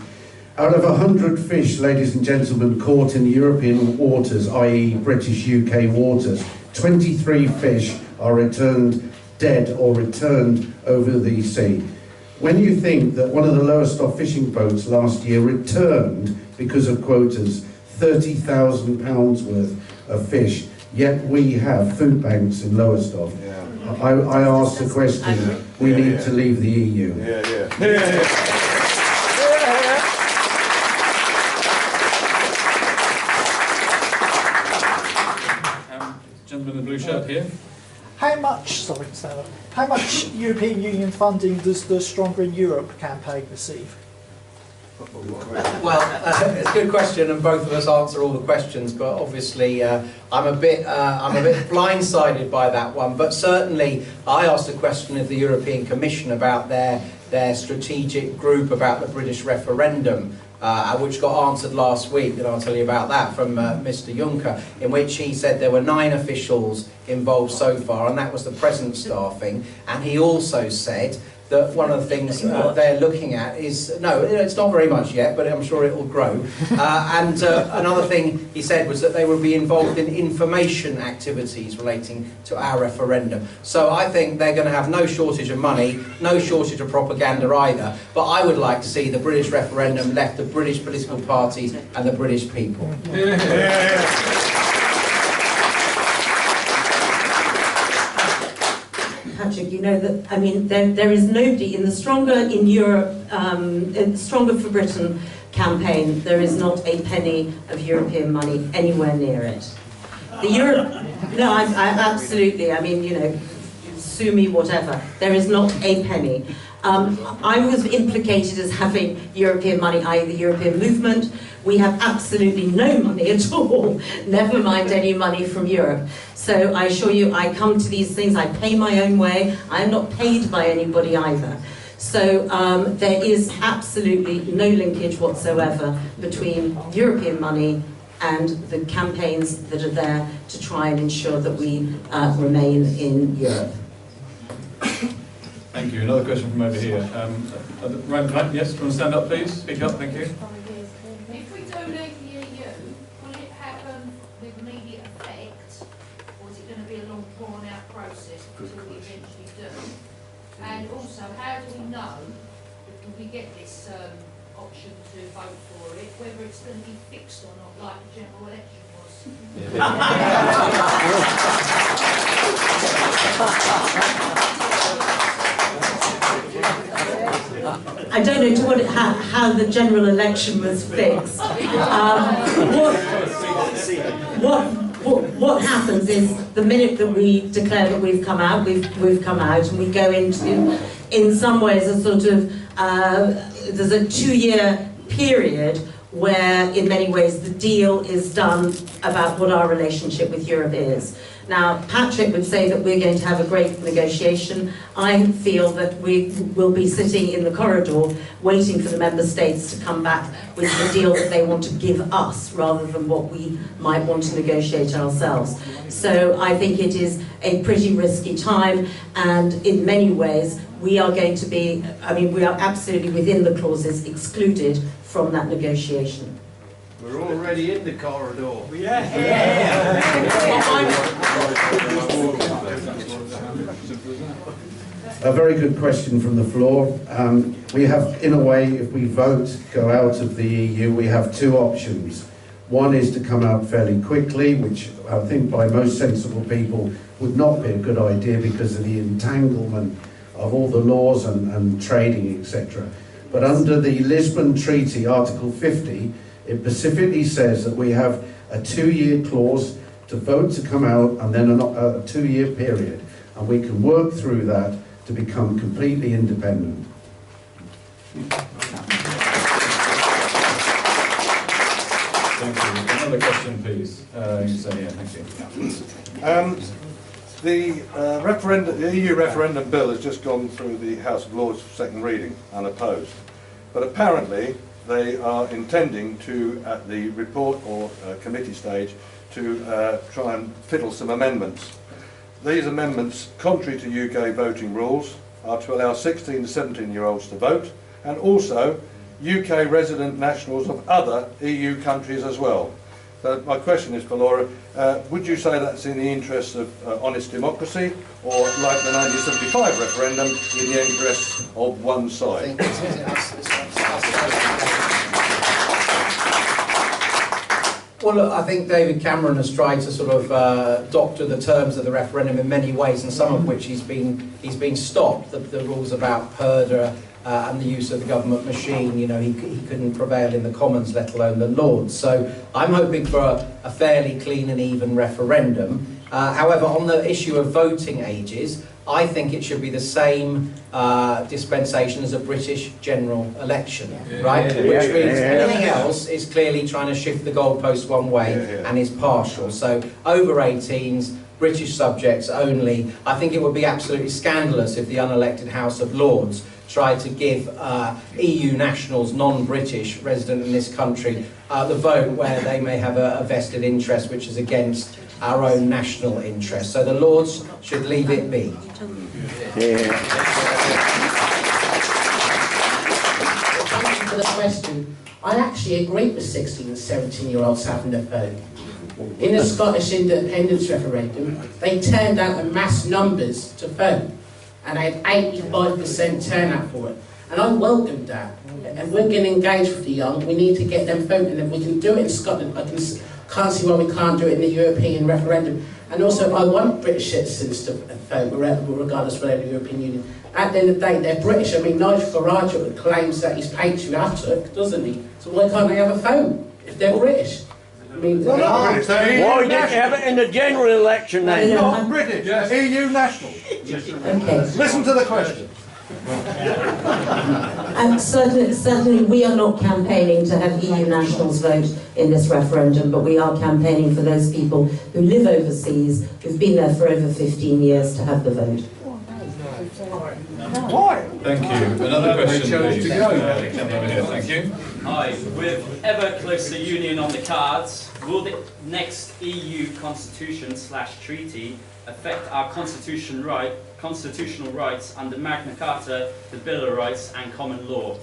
Out of 100 fish, ladies and gentlemen, caught in European waters, i.e. British UK waters, 23 fish are returned dead or returned over the sea. When you think that one of the Lowestoft fishing boats last year returned, because of quotas, £30,000 worth of fish, yet we have food banks in Lowestoft. I asked the question, we need to leave the EU. Gentleman in the blue shirt here. How much European Union funding does the Stronger in Europe campaign receive? Well, it's a good question, and both of us answer all the questions. But obviously, I'm a bit blindsided by that one. But certainly, I asked a question of the European Commission about their strategic group about the British referendum, which got answered last week, and I'll tell you about that from Mr. Juncker, in which he said there were 9 officials involved so far, and that was the present staffing. And he also said that one of the things they're looking at is, no, it's not very much yet, but I'm sure it will grow. And another thing he said was that they will be involved in information activities relating to our referendum. So I think they're going to have no shortage of money, no shortage of propaganda either. But I would like to see the British referendum left to British political parties and the British people. Patrick, you know that, I mean, there is nobody in the Stronger in Europe, Stronger for Britain campaign, there is not a penny of European money anywhere near it. The Europe, no, I absolutely, I mean, you know, sue me, whatever. There is not a penny. I was implicated as having European money, i.e. the European movement. We have absolutely no money at all, never mind any money from Europe. So I assure you, I come to these things, I pay my own way, I am not paid by anybody either. So there is absolutely no linkage whatsoever between European money and the campaigns that are there to try and ensure that we remain in Europe. Thank you. Another question from over here. Right, yes, do you want to stand up, please? Speak up, thank you. If we do leave the EU, will it happen with immediate effect, or is it going to be a long, drawn-out process until we eventually do? And also, how do we know, if we get this option to vote for it, whether it's going to be fixed or not, like the general election was? I don't know how the general election was fixed. What happens is the minute that we declare that we've come out, we've come out, and we go into, in some ways, a sort of there's a 2-year period where, in many ways, the deal is done about what our relationship with Europe is. Now, Patrick would say that we're going to have a great negotiation. I feel that we will be sitting in the corridor waiting for the member states to come back with the deal that they want to give us, rather than what we might want to negotiate ourselves. So I think it is a pretty risky time, and in many ways, we are going to be, I mean, we are absolutely within the clauses excluded from that negotiation. We're already in the corridor. A very good question from the floor. We have, in a way, if we vote, go out of the EU, we have 2 options. One is to come out fairly quickly, which I think by most sensible people would not be a good idea because of the entanglement of all the laws and trading, etc. But under the Lisbon Treaty, Article 50, it specifically says that we have a 2-year clause to vote to come out, and then a 2-year period. And we can work through that to become completely independent. Thank you. Another question, please. You say, yeah, thank you. The EU referendum bill has just gone through the House of Lords for second reading, unopposed. But apparently they are intending to, at the report or committee stage, to try and fiddle some amendments. These amendments, contrary to UK voting rules, are to allow 16 to 17-year-olds to vote, and also UK resident nationals of other EU countries as well. So my question is for Laura, would you say that's in the interests of honest democracy, or like the 1975 referendum, in the interests of one side? Well, look, I think David Cameron has tried to sort of doctor the terms of the referendum in many ways, and some of which he's been stopped. The rules about Purdah and the use of the government machine, you know, he couldn't prevail in the Commons, let alone the Lords. So I'm hoping for a fairly clean and even referendum. However, on the issue of voting ages, I think it should be the same dispensation as a British general election, right? Which means anything else is clearly trying to shift the goalpost one way and is partial. So over 18s, British subjects only. I think it would be absolutely scandalous if the unelected House of Lords tried to give EU nationals, non-British, resident in this country, the vote where they may have a vested interest which is against our own national interest. So the Lords should leave it be. Thank you for the question. I actually agree with 16 and 17-year-olds having a vote. In the Scottish independence referendum, they turned out in mass numbers to vote, and they had 85% turnout for it. And I welcomed that. And we're getting engaged with the young. We need to get them voting, and we can do it in Scotland. I can't see why we can't do it in the European referendum. And also, I want British citizens to vote, regardless of whether the European Union. At the end of the day, they're British. I mean, Nigel Farage claims that he's patriotic, doesn't he? So why can't they have a vote if they're British? Why didn't you have it in the general election then? Not British, EU national. Listen to the question. And certainly we are not campaigning to have EU nationals vote in this referendum, but we are campaigning for those people who live overseas, who've been there for over 15 years, to have the vote. Why? Thank you. Another question, please. Come over here. Thank you. Hi. With ever closer union on the cards, will the next EU constitution/treaty affect our constitutional rights under Magna Carta, the Bill of Rights and common law?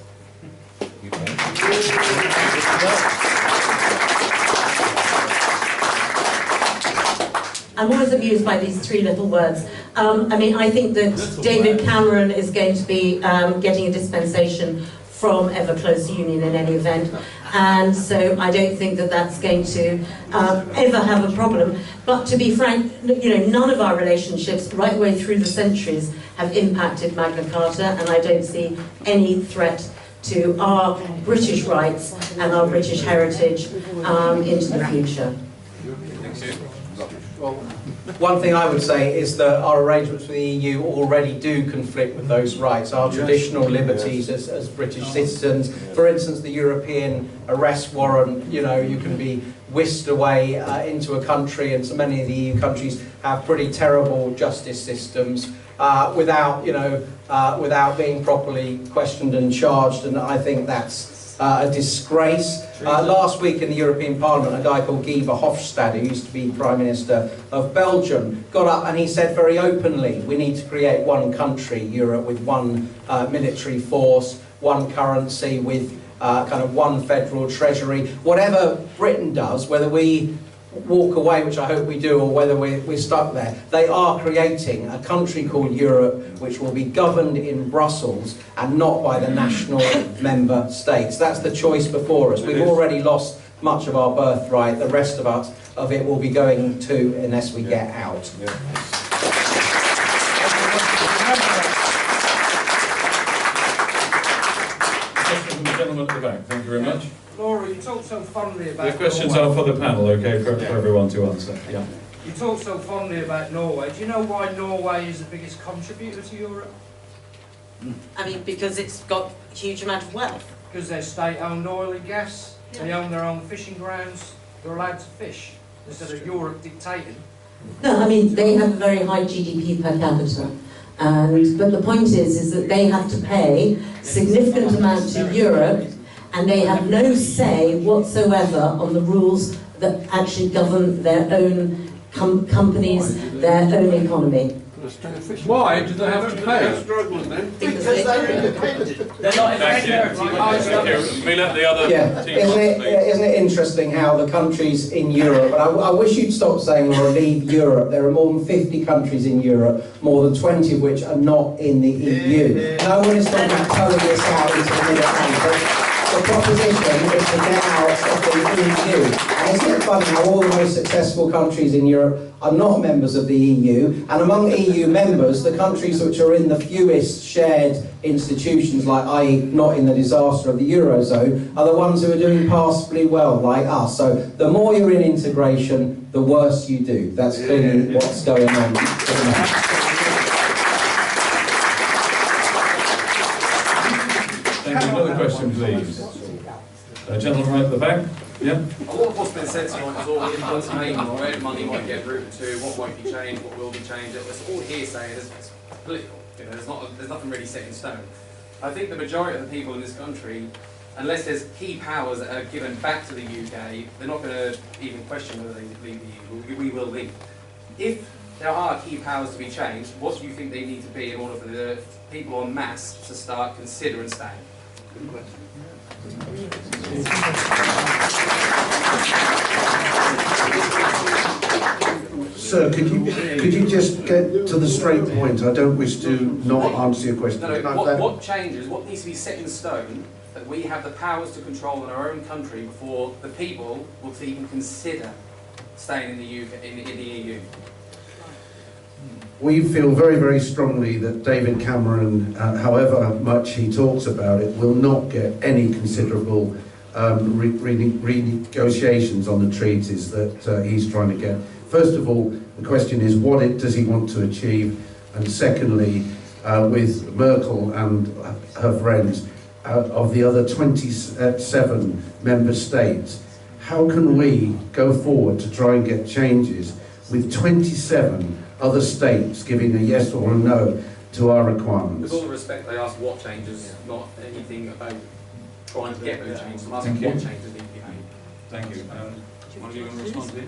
I'm always amused by these three little words. I mean, I think that David Cameron is going to be getting a dispensation from ever closer union in any event, and so I don't think that that's going to ever have a problem. But to be frank, you know, none of our relationships right the way through the centuries have impacted Magna Carta, and I don't see any threat to our British rights and our British heritage into the future. Well, one thing I would say is that our arrangements with the EU already do conflict with those rights, our traditional liberties as British citizens. For instance, the European arrest warrant, you know, you can be whisked away into a country, and so many of the EU countries have pretty terrible justice systems without, you know, without being properly questioned and charged, and I think that's a disgrace. Last week in the European Parliament, a guy called Guy Verhofstadt, who used to be Prime Minister of Belgium, got up and he said very openly, we need to create one country, Europe, with one military force, one currency, with kind of one federal treasury. Whatever Britain does, whether we walk away, which I hope we do, or whether we're stuck there, they are creating a country called Europe which will be governed in Brussels and not by the national member states. That's the choice before us. We've already lost much of our birthright. The rest of it will be going to unless we get out. Gentleman at the back, thank you very much. Laura, you talk so fondly about The questions are for the panel, okay, for everyone to answer. Yeah. You talk so fondly about Norway. Do you know why Norway is the biggest contributor to Europe? I mean, because it's got a huge amount of wealth. Because they're state-owned oil and gas. They own their own fishing grounds. They're allowed to fish instead of Europe dictating. No, I mean, they have a very high GDP per capita. But the point is that they have to pay significant amount to Europe, and they have no say whatsoever on the rules that actually govern their own companies, their own economy. Why do they have to pay? Because they're independent. They're not independent. We let the other team isn't it interesting how the countries in Europe, and I wish you'd stop saying or leave Europe, there are more than 50 countries in Europe, more than 20 of which are not in the EU. No one is talking about towing this out into the Mid-Atlantic. The proposition is to get out of the EU. And isn't it funny how all the most successful countries in Europe are not members of the EU, and among EU members, the countries which are in the fewest shared institutions, like i.e. not in the disaster of the Eurozone, are the ones who are doing passably well, like us. So the more you're in integration, the worse you do. That's clearly what's going on. Thank you. Another question, please. Gentleman right at the back. Yeah. A lot of what's been said tonight is all inputs made, where money might get routed to, what won't be changed, what will be changed. It's all hearsay, it's political. You know, there's nothing really set in stone. I think the majority of the people in this country, unless there's key powers that are given back to the UK, they're not going to even question whether they leave the EU. We will leave. If there are key powers to be changed, what do you think they need to be in order for the people en masse to start considering staying? Good question. Sir, could you just get to the straight point? I don't wish to not answer your question. No, what changes, what needs to be set in stone, that we have the powers to control in our own country before the people will even consider staying in the UK, in the EU? We feel very, very strongly that David Cameron, however much he talks about it, will not get any considerable renegotiations on the treaties that he's trying to get. First of all, the question is, what does he want to achieve? And secondly, with Merkel and her friends, of the other 27 member states, how can we go forward to try and get changes with 27 other states giving a yes or a no to our requirements? With all the respect, they asked what changes, not anything about trying to get those changes. I'm asking Thank you. what changes need to be made. Thank you. One of you going to respond to it?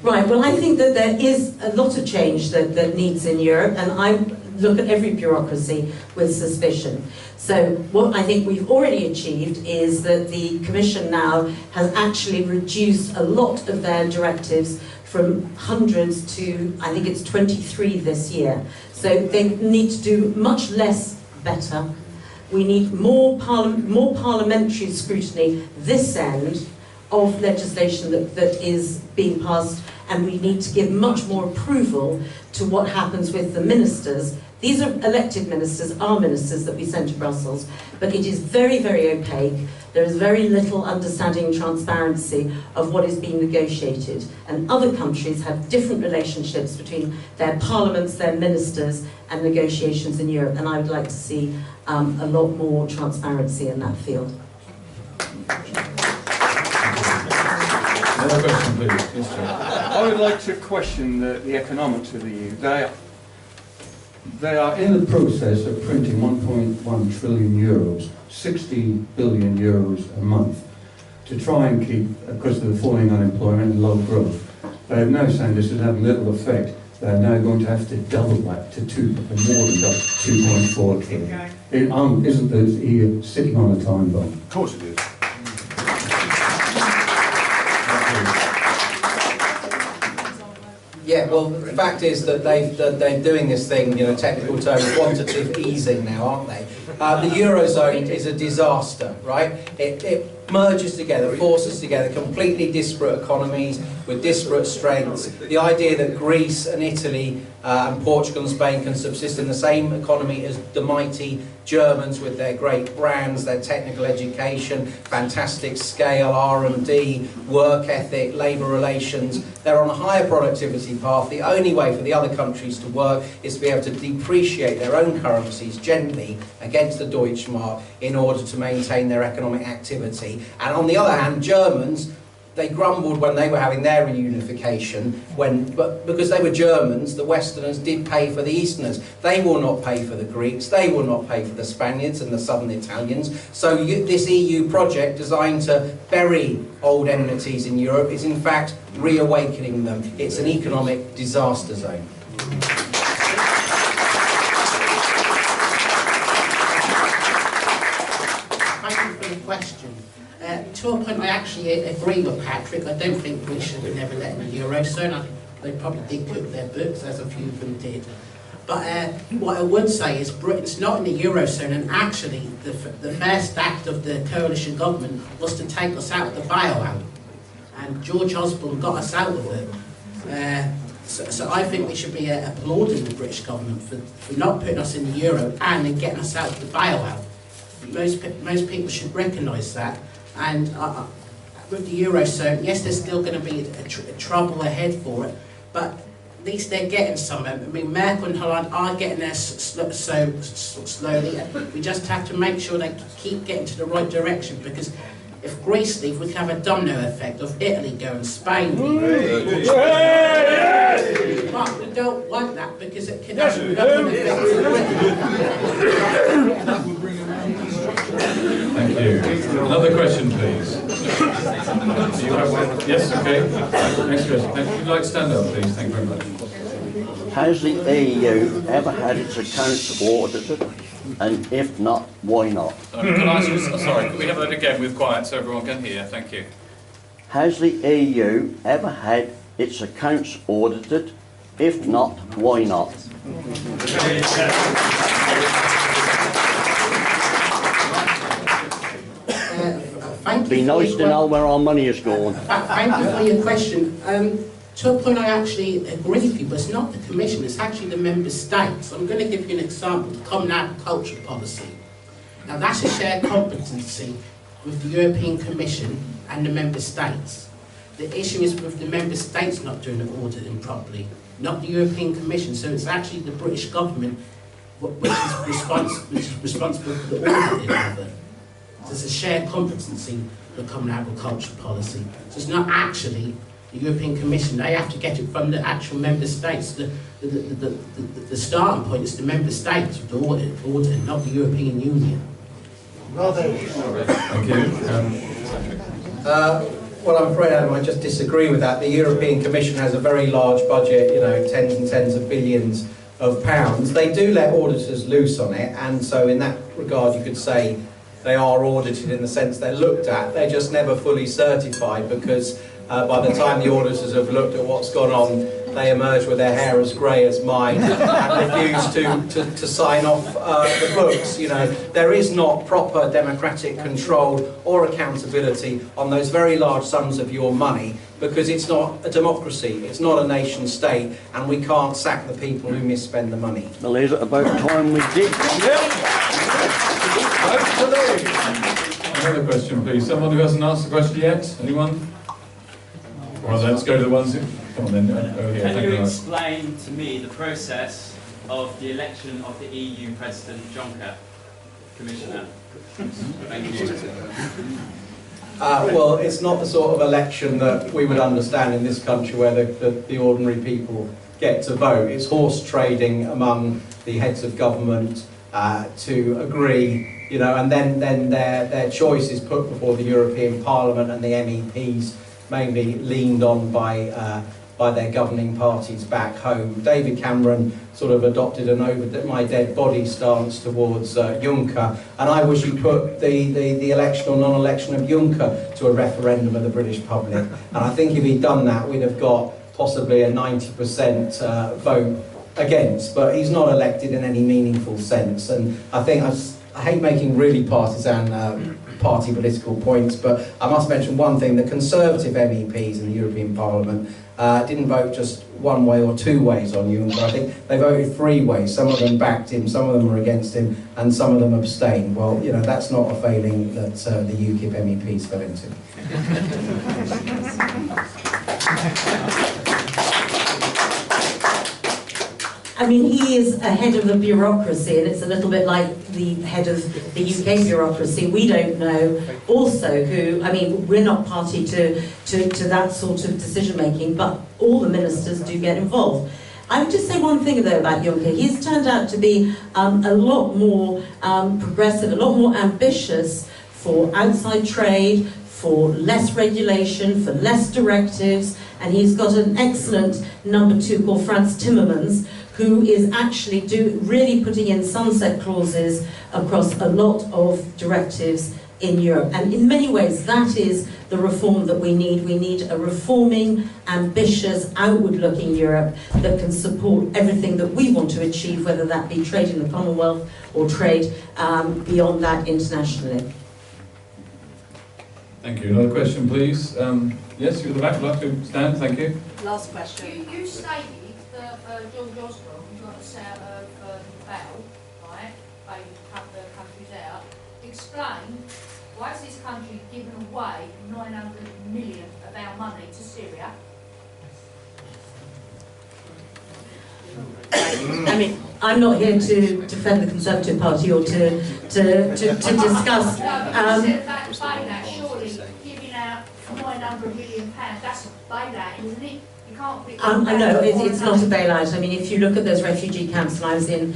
Right, well, I think that there is a lot of change that needs in Europe, and I look at every bureaucracy with suspicion. So what I think we've already achieved is that the Commission now has actually reduced a lot of their directives from hundreds to, I think it's 23 this year. So they need to do much less better. We need more parliamentary scrutiny this end of legislation that is being passed, and we need to give much more approval to what happens with the ministers. These are elected ministers, our ministers that we send to Brussels, but it is very, very opaque. There is very little understanding and transparency of what is being negotiated. And other countries have different relationships between their parliaments, their ministers, and negotiations in Europe. And I would like to see a lot more transparency in that field. Another question, please. Yes, sir. I would like to question the economics of the EU. They are in the process of printing 1.1 trillion euros, 60 billion euros a month, to try and keep, because of the falling unemployment and low growth. They have now saying this is having little effect. They are now going to have to double that to more than 2.4 trillion. Isn't the EU sitting on a time bomb? Of course it is. Yeah, well, the fact is that they're doing this thing, you know, technical term, quantitative easing now, aren't they? The Eurozone is a disaster, right? It merges together, forces together completely disparate economies with disparate strengths. The idea that Greece and Italy and Portugal and Spain can subsist in the same economy as the mighty Germans with their great brands, their technical education, fantastic scale, R&D, work ethic, labour relations. They're on a higher productivity path. The only way for the other countries to work is to be able to depreciate their own currencies gently against the Deutschmark in order to maintain their economic activity. And on the other hand, Germans, they grumbled when they were having their reunification, but because they were Germans, the Westerners did pay for the Easterners. They will not pay for the Greeks, they will not pay for the Spaniards and the Southern Italians. So this EU project designed to bury old enmities in Europe is in fact reawakening them. It's an economic disaster zone. Thank you for the question. To a point, I actually agree with Patrick. I don't think we should have never let in the Eurozone. They probably did cook their books, as a few of them did. But what I would say is Britain's not in the Eurozone, and actually the first act of the coalition government was to take us out of the bailout. And George Osborne got us out of it. So I think we should be applauding the British government for not putting us in the Euro and then getting us out of the bailout. Most people should recognise that. And with the Eurozone, yes, there's still going to be a trouble ahead for it, but at least they're getting somewhere. I mean, Merkel and Holland are getting there so slowly. We just have to make sure they keep getting to the right direction, because if Greece leave, we can have a domino effect of Italy going, Spain leave. But we don't want that, because it can have a domino effect to Britain. Thank you. Another question, please. Do you have one? Yes, okay. Next question. Would you like to stand up, please? Thank you very much. Has the EU ever had its accounts audited? And if not, why not? Can I ask you, sorry, could we have that again with quiet so everyone can hear? Thank you. Has the EU ever had its accounts audited? If not, why not? Thank Be you nice to know where our money is going. Thank you for your question. To a point, I actually agree with you, but it's not the Commission, it's actually the Member States. I'm going to give you an example, the Common Agriculture Policy. Now that's a shared competency with the European Commission and the Member States. The issue is with the Member States not doing the auditing properly, not the European Commission. So it's actually the British government which is responsible for the auditing of it. There's a shared competency, the Common Agricultural Policy. So it's not actually the European Commission. They have to get it from the actual Member States. The starting point is the Member States with the auditing, not the European Union. Thank you. Well, I'm afraid I might just disagree with that. The European Commission has a very large budget, you know, tens and tens of billions of pounds. They do let auditors loose on it, and so in that regard you could say they are audited in the sense they're looked at. They're just never fully certified, because by the time the auditors have looked at what's gone on, they emerge with their hair as grey as mine and refuse to sign off the books. You know, there is not proper democratic control or accountability on those very large sums of your money, because it's not a democracy, it's not a nation state, and we can't sack the people who misspend the money. Well, is it about time we did? Another question, please. Someone who hasn't asked the question yet? Anyone? Well, let's go to the ones who... Come on then, over here. Can you explain to me the process of the election of the EU President Juncker, Commissioner? Thank you. Well, it's not the sort of election that we would understand in this country where the ordinary people get to vote. It's horse trading among the heads of government to agree, you know, and then their choice is put before the European Parliament, and the MEPs mainly leaned on by their governing parties back home. David Cameron sort of adopted an over-my-dead-body stance towards Juncker, and I wish he put the election or non-election of Juncker to a referendum of the British public. And I think if he'd done that, we'd have got possibly a 90% vote against, but he's not elected in any meaningful sense. And I think I hate making really partisan party political points, but I must mention one thing: the Conservative MEPs in the European Parliament didn't vote just one way or two ways on Juncker. I think they voted three ways. Some of them backed him, some of them were against him, and some of them abstained. Well, you know, that's not a failing that the UKIP MEPs fell into. I mean, he is a head of a bureaucracy, and it's a little bit like the head of the UK bureaucracy. We don't know also who, I mean, we're not party to that sort of decision-making, but all the ministers do get involved. I would just say one thing, though, about Juncker. He's turned out to be a lot more progressive, a lot more ambitious for outside trade, for less regulation, for less directives, and he's got an excellent number two called Franz Timmermans, who is actually really putting in sunset clauses across a lot of directives in Europe. And in many ways, that is the reform that we need. We need a reforming, ambitious, outward-looking Europe that can support everything that we want to achieve, whether that be trade in the Commonwealth or trade beyond that internationally. Thank you. Another question, please. Yes, you're at the back. Would like to stand? Thank you. Last question. You stated that George Osborne got us out of battle, right? They cut the countries out. Explain, why is this country giving away 900 million of our money to Syria? I mean, I'm not here to defend the Conservative Party or to discuss. Bailout, surely giving out 900 million pounds, that's a bailout, isn't it? You can't be. I know it's not a bailout. I mean, if you look at those refugee camps, and I was in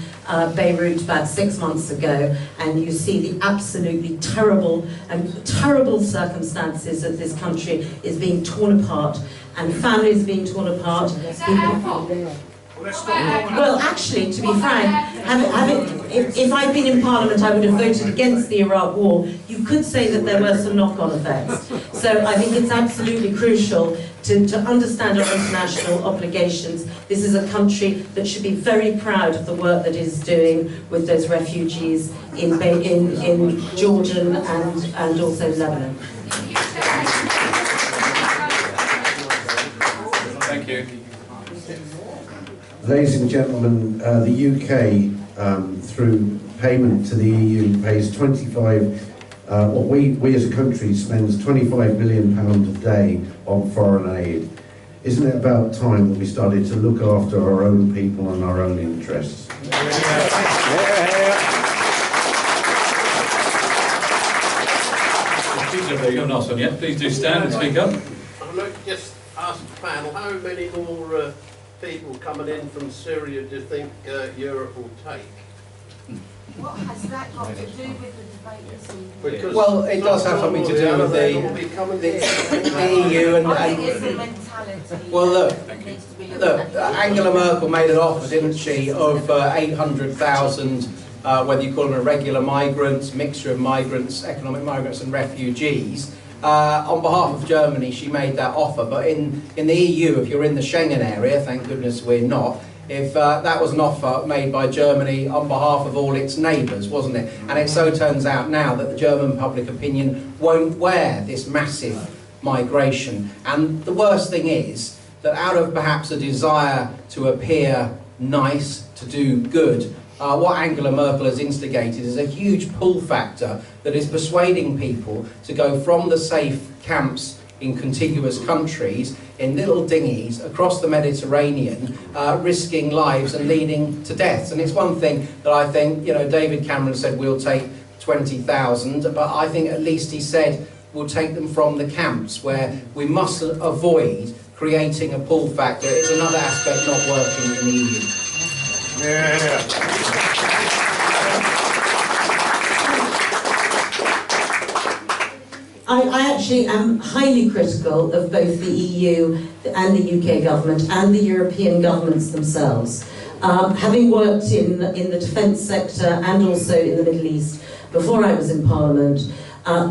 Beirut about 6 months ago, and you see the absolutely terrible circumstances that this country is being torn apart, and families being torn apart. Well, actually, to be frank, if I'd been in Parliament, I would have voted against the Iraq War. You could say that there were some knock-on effects. So I think it's absolutely crucial to understand our international obligations. This is a country that should be very proud of the work that it is doing with those refugees in Jordan and also Lebanon. Thank you. Ladies and gentlemen, the UK, through payment to the EU pays 25, what we as a country spends £25 million a day on foreign aid. Isn't it about time that we started to look after our own people and our own interests? Please do stand and speak up. I'd like to just ask the panel, how many more people coming in from Syria do you think Europe will take? What has that got to do with the debate this evening? Well, it does have something to do with the EU and... I think it's the mentality. Well, look, that needs to be looked look, at. Angela Merkel made an offer, didn't she, of 800,000, whether you call them irregular migrants, mixture of migrants, economic migrants and refugees. On behalf of Germany, she made that offer, but in the EU, if you're in the Schengen area, thank goodness we're not, if that was an offer made by Germany on behalf of all its neighbours, wasn't it? And it so turns out now that the German public opinion won't wear this massive migration. And the worst thing is that out of perhaps a desire to appear nice, to do good, what Angela Merkel has instigated is a huge pull factor that is persuading people to go from the safe camps in contiguous countries in little dinghies across the Mediterranean, risking lives and leading to deaths. And it's one thing that I think, you know, David Cameron said we'll take 20,000, but I think at least he said we'll take them from the camps, where we must avoid creating a pull factor. It's another aspect not working in the EU. I actually am highly critical of both the EU and the UK government and the European governments themselves. Having worked in the defence sector and also in the Middle East before I was in Parliament,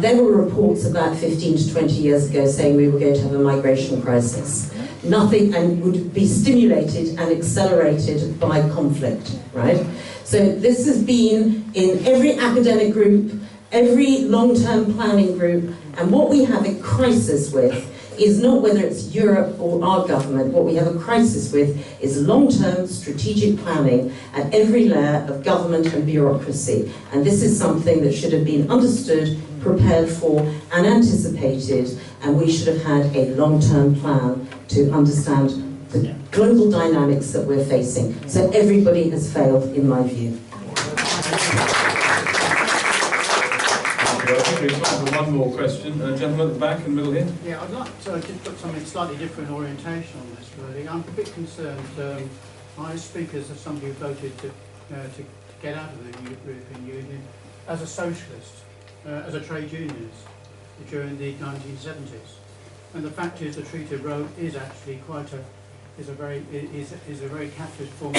there were reports about 15 to 20 years ago saying we were going to have a migration crisis. Nothing, and would be stimulated and accelerated by conflict, right? So this has been in every academic group, every long-term planning group, and what we have a crisis with is not whether it's Europe or our government. What we have a crisis with is long-term strategic planning at every layer of government and bureaucracy. And this is something that should have been understood, prepared for, and anticipated, and we should have had a long-term plan to understand the global dynamics that we're facing. So everybody has failed, in my view. I think we have time for one more question. Gentleman at the back in the middle here. Yeah, I'd like to just put something slightly different orientation on this, really. I'm a bit concerned. My speakers are somebody who voted to get out of the European Union as a socialist, as a trade unionist during the 1970s. And the fact is the Treaty of Rome is actually is a very capitalist form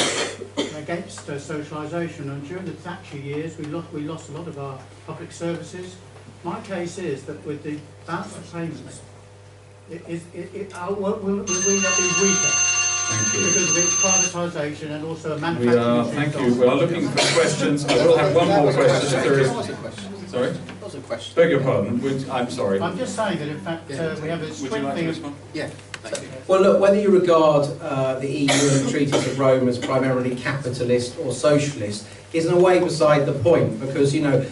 against socialisation. And during the Thatcher years, we lost a lot of our public services. My case is that with the balance of payments, will we not be weaker? Thank you. Because of its privatisation and also a manufacturing. Thank you. We are looking for questions. I will have one more question if there is. Sorry? That was a question. Beg your pardon. I'm sorry. I'm just saying that in fact we have a Would you like to respond? Yeah. Well, look, whether you regard the EU and the Treaties of Rome as primarily capitalist or socialist is in a way beside the point, because, you know,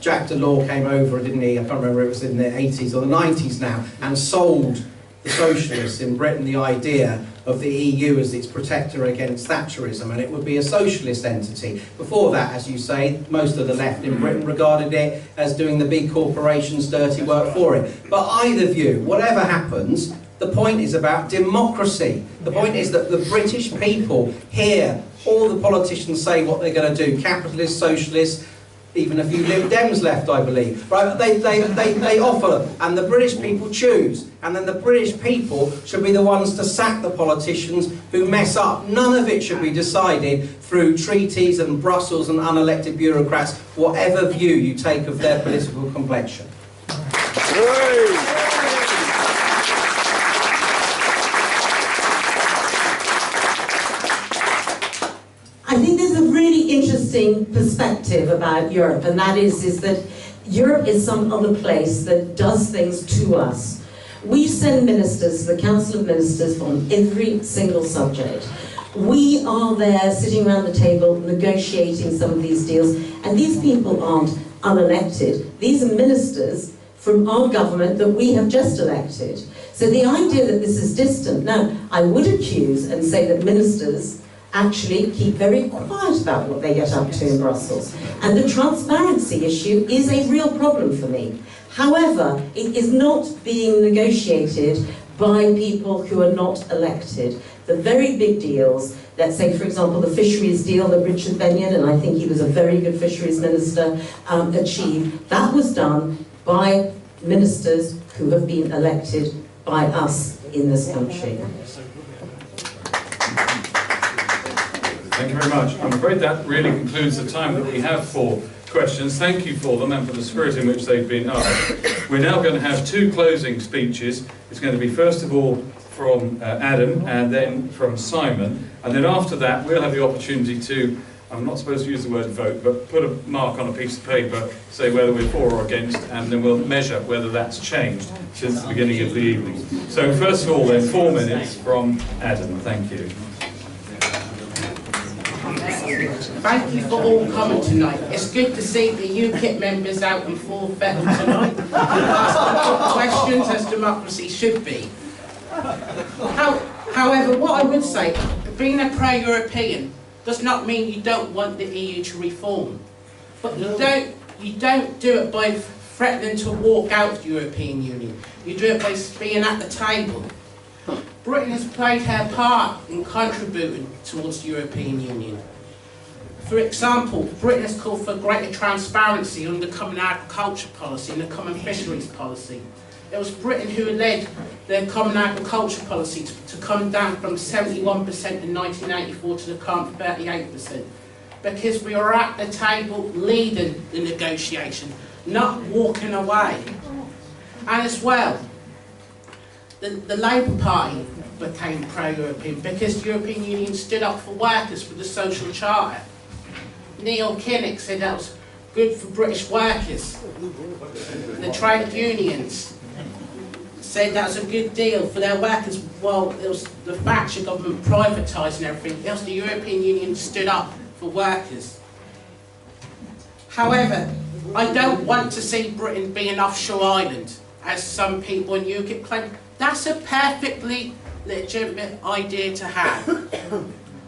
Jacques Delors came over, didn't he? I can't remember, it was in the 80s or the 90s now, and sold the socialists in Britain the idea of the EU as its protector against Thatcherism, and it would be a socialist entity. Before that, as you say, most of the left in Britain regarded it as doing the big corporations' dirty work for it. But either view, whatever happens, the point is about democracy. The point is that the British people hear all the politicians say what they're going to do, capitalists, socialists, even a few Lib Dems left, I believe. Right? They offer, and the British people choose. And then the British people should be the ones to sack the politicians who mess up. None of it should be decided through treaties and Brussels and unelected bureaucrats, whatever view you take of their political complexion. I think there's a really interesting perspective about Europe, and that is that Europe is some other place that does things to us. We send ministers to the Council of Ministers on every single subject. We are there sitting around the table negotiating some of these deals, and these people aren't unelected. These are ministers from our government that we have just elected. So the idea that this is distant, now I would accuse and say that ministers actually keep very quiet about what they get up to in Brussels. And the transparency issue is a real problem for me. However, it is not being negotiated by people who are not elected. The very big deals, let's say for example the fisheries deal that Richard Benyon, and I think he was a very good fisheries minister, achieved, that was done by ministers who have been elected by us in this country. Thank you very much. I'm afraid that really concludes the time that we have for questions. Thank you for them and for the spirit in which they've been asked. We're now going to have two closing speeches. It's going to be first of all from Adam and then from Simon, and then after that we'll have the opportunity to, I'm not supposed to use the word vote, but put a mark on a piece of paper, say whether we're for or against, and then we'll measure whether that's changed since the beginning of the evening. So first of all then, 4 minutes from Adam. Thank you. Thank you for all coming tonight. It's good to see the UKIP members out in full fettle tonight. Asking questions as democracy should be. However, what I would say, being a pro-European does not mean you don't want the EU to reform. But you don't do it by threatening to walk out of the European Union. You do it by being at the table. Britain has played her part in contributing towards the European Union. For example, Britain has called for greater transparency on the common agriculture policy and the common fisheries policy. It was Britain who led the common agriculture policy to come down from 71% in 1984 to the current 38%. Because we were at the table leading the negotiation, not walking away. And as well, the Labour Party became pro-European because the European Union stood up for workers with the social charter. Neil Kinnock said that was good for British workers. The trade unions said that was a good deal for their workers. Well, it was the Thatcher government privatising everything. It was the European Union stood up for workers. However, I don't want to see Britain be an offshore island, as some people in UKIP claim. That's a perfectly legitimate idea to have.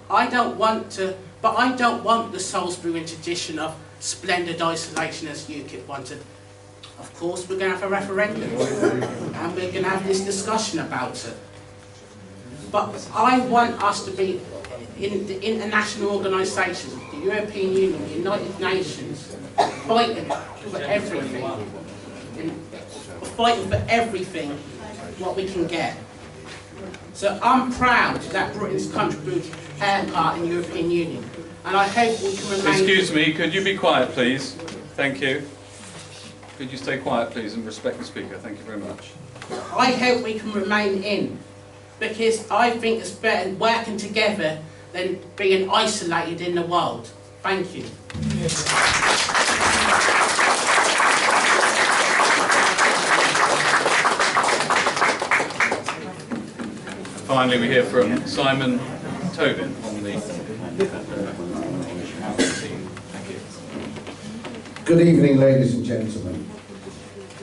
I don't want the Salisbury tradition of splendid isolation as UKIP wanted. Of course, we're going to have a referendum, and we're going to have this discussion about it. But I want us to be in the international organisations, the European Union, the United Nations, fighting for everything. Fighting for everything what we can get. So I'm proud that Britain's contributed her part in the European Union, and I hope we can remain... Excuse me, could you be quiet please? Thank you. Could you stay quiet please and respect the speaker? Thank you very much. I hope we can remain in, because I think it's better working together than being isolated in the world. Thank you. Finally, we hear from Simon Tobin on the... Good evening, ladies and gentlemen.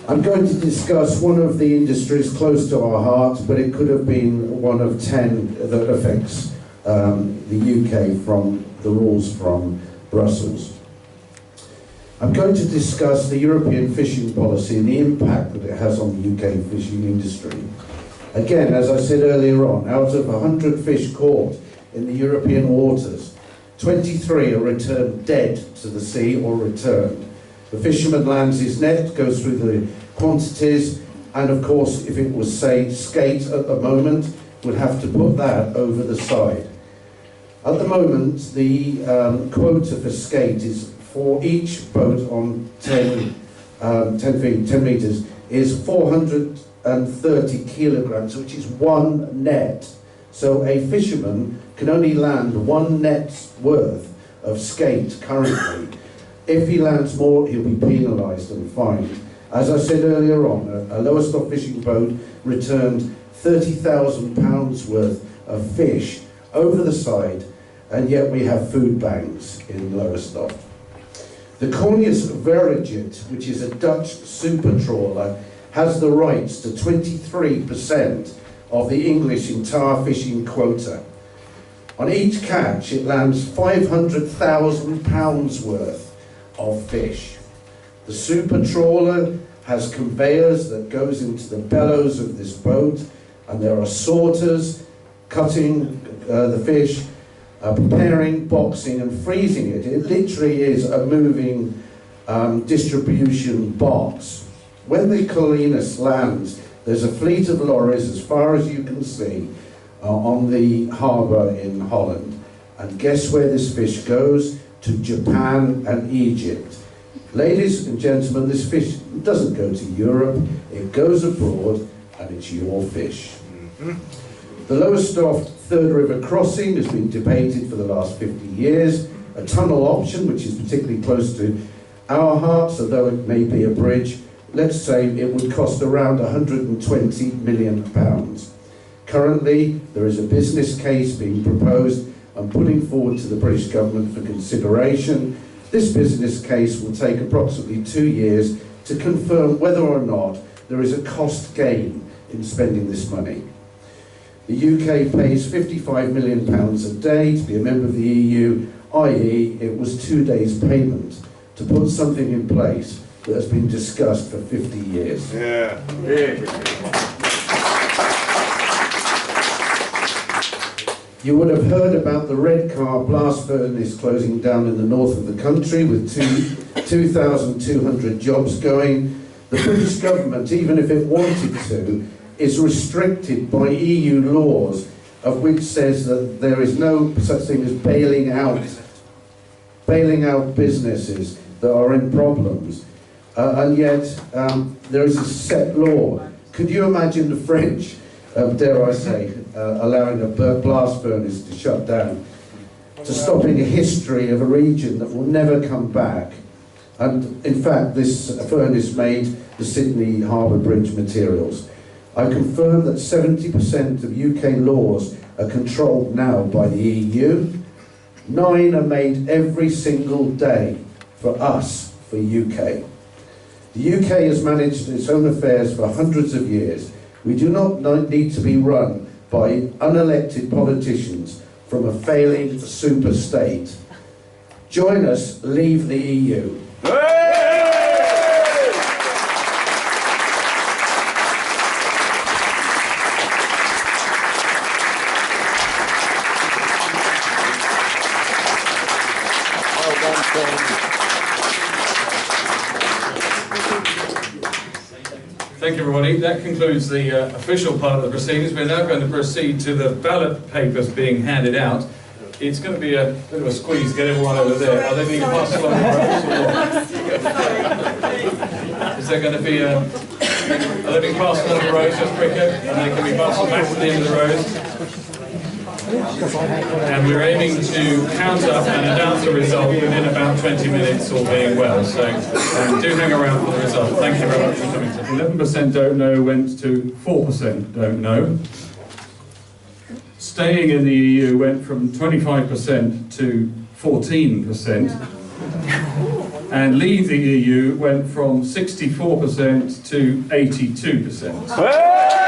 I'm going to discuss one of the industries close to our hearts, but it could have been one of 10 that affects the UK from the rules from Brussels. I'm going to discuss the European fishing policy and the impact that it has on the UK fishing industry. Again, as I said earlier on, out of 100 fish caught in the European waters, 23 are returned dead to the sea or returned. The fisherman lands his net, goes through the quantities, and of course, if it was, say, skate at the moment, would have to put that over the side. At the moment, the quota for skate is for each boat on 10 metres is 430 kilograms, which is one net. So a fisherman can only land one net's worth of skate currently. If he lands more, he'll be penalised and fined. As I said earlier on, a Lowestoft fishing boat returned £30,000 worth of fish over the side, and yet we have food banks in Lowestoft. The Cornius Verigit, which is a Dutch super trawler, has the rights to 23% of the English entire fishing quota. On each catch, it lands £500,000 worth of fish. The super trawler has conveyors that goes into the bellows of this boat, and there are sorters cutting the fish, preparing, boxing and freezing it. It literally is a moving distribution box. When the Cornius lands, there's a fleet of lorries as far as you can see on the harbour in Holland. And guess where this fish goes? To Japan and Egypt. Ladies and gentlemen, this fish doesn't go to Europe, it goes abroad, and it's your fish. The Lowestoft Third River Crossing has been debated for the last 50 years. A tunnel option, which is particularly close to our hearts, although it may be a bridge, let's say it would cost around £120 million. Currently, there is a business case being proposed and putting forward to the British government for consideration. This business case will take approximately 2 years to confirm whether or not there is a cost gain in spending this money. The UK pays £55 million a day to be a member of the EU, i.e. it was 2 days' payment to put something in place that has been discussed for 50 years. Yeah. You would have heard about the Redcar blast furnace closing down in the north of the country with 2,200 jobs going. The British government, even if it wanted to, is restricted by EU laws, of which says that there is no such thing as bailing out businesses that are in problems. And yet there is a set law. Could you imagine the French, dare I say, allowing a blast furnace to shut down, to stopping a history of a region that will never come back? And in fact, this furnace made the Sydney Harbour Bridge materials. I confirm that 70% of UK laws are controlled now by the EU. 9 are made every single day for us, for UK. The UK has managed its own affairs for hundreds of years. We do not need to be run by unelected politicians from a failing super state. Join us, leave the EU. Thank you, everybody. That concludes the official part of the proceedings. We're now going to proceed to the ballot papers being handed out. It's going to be a bit of a squeeze to get everyone over there. Are they being passed along the rows? Is there going to be a... Are they being passed along the rows just quicker? And they can be passed back to the end of the rows? And we're aiming to count up and announce the result within about 20 minutes, all being well. So do hang around for the result. Thank you very much for coming. 11% don't know went to 4% don't know. Staying in the EU went from 25% to 14%. And leave the EU went from 64% to 82%.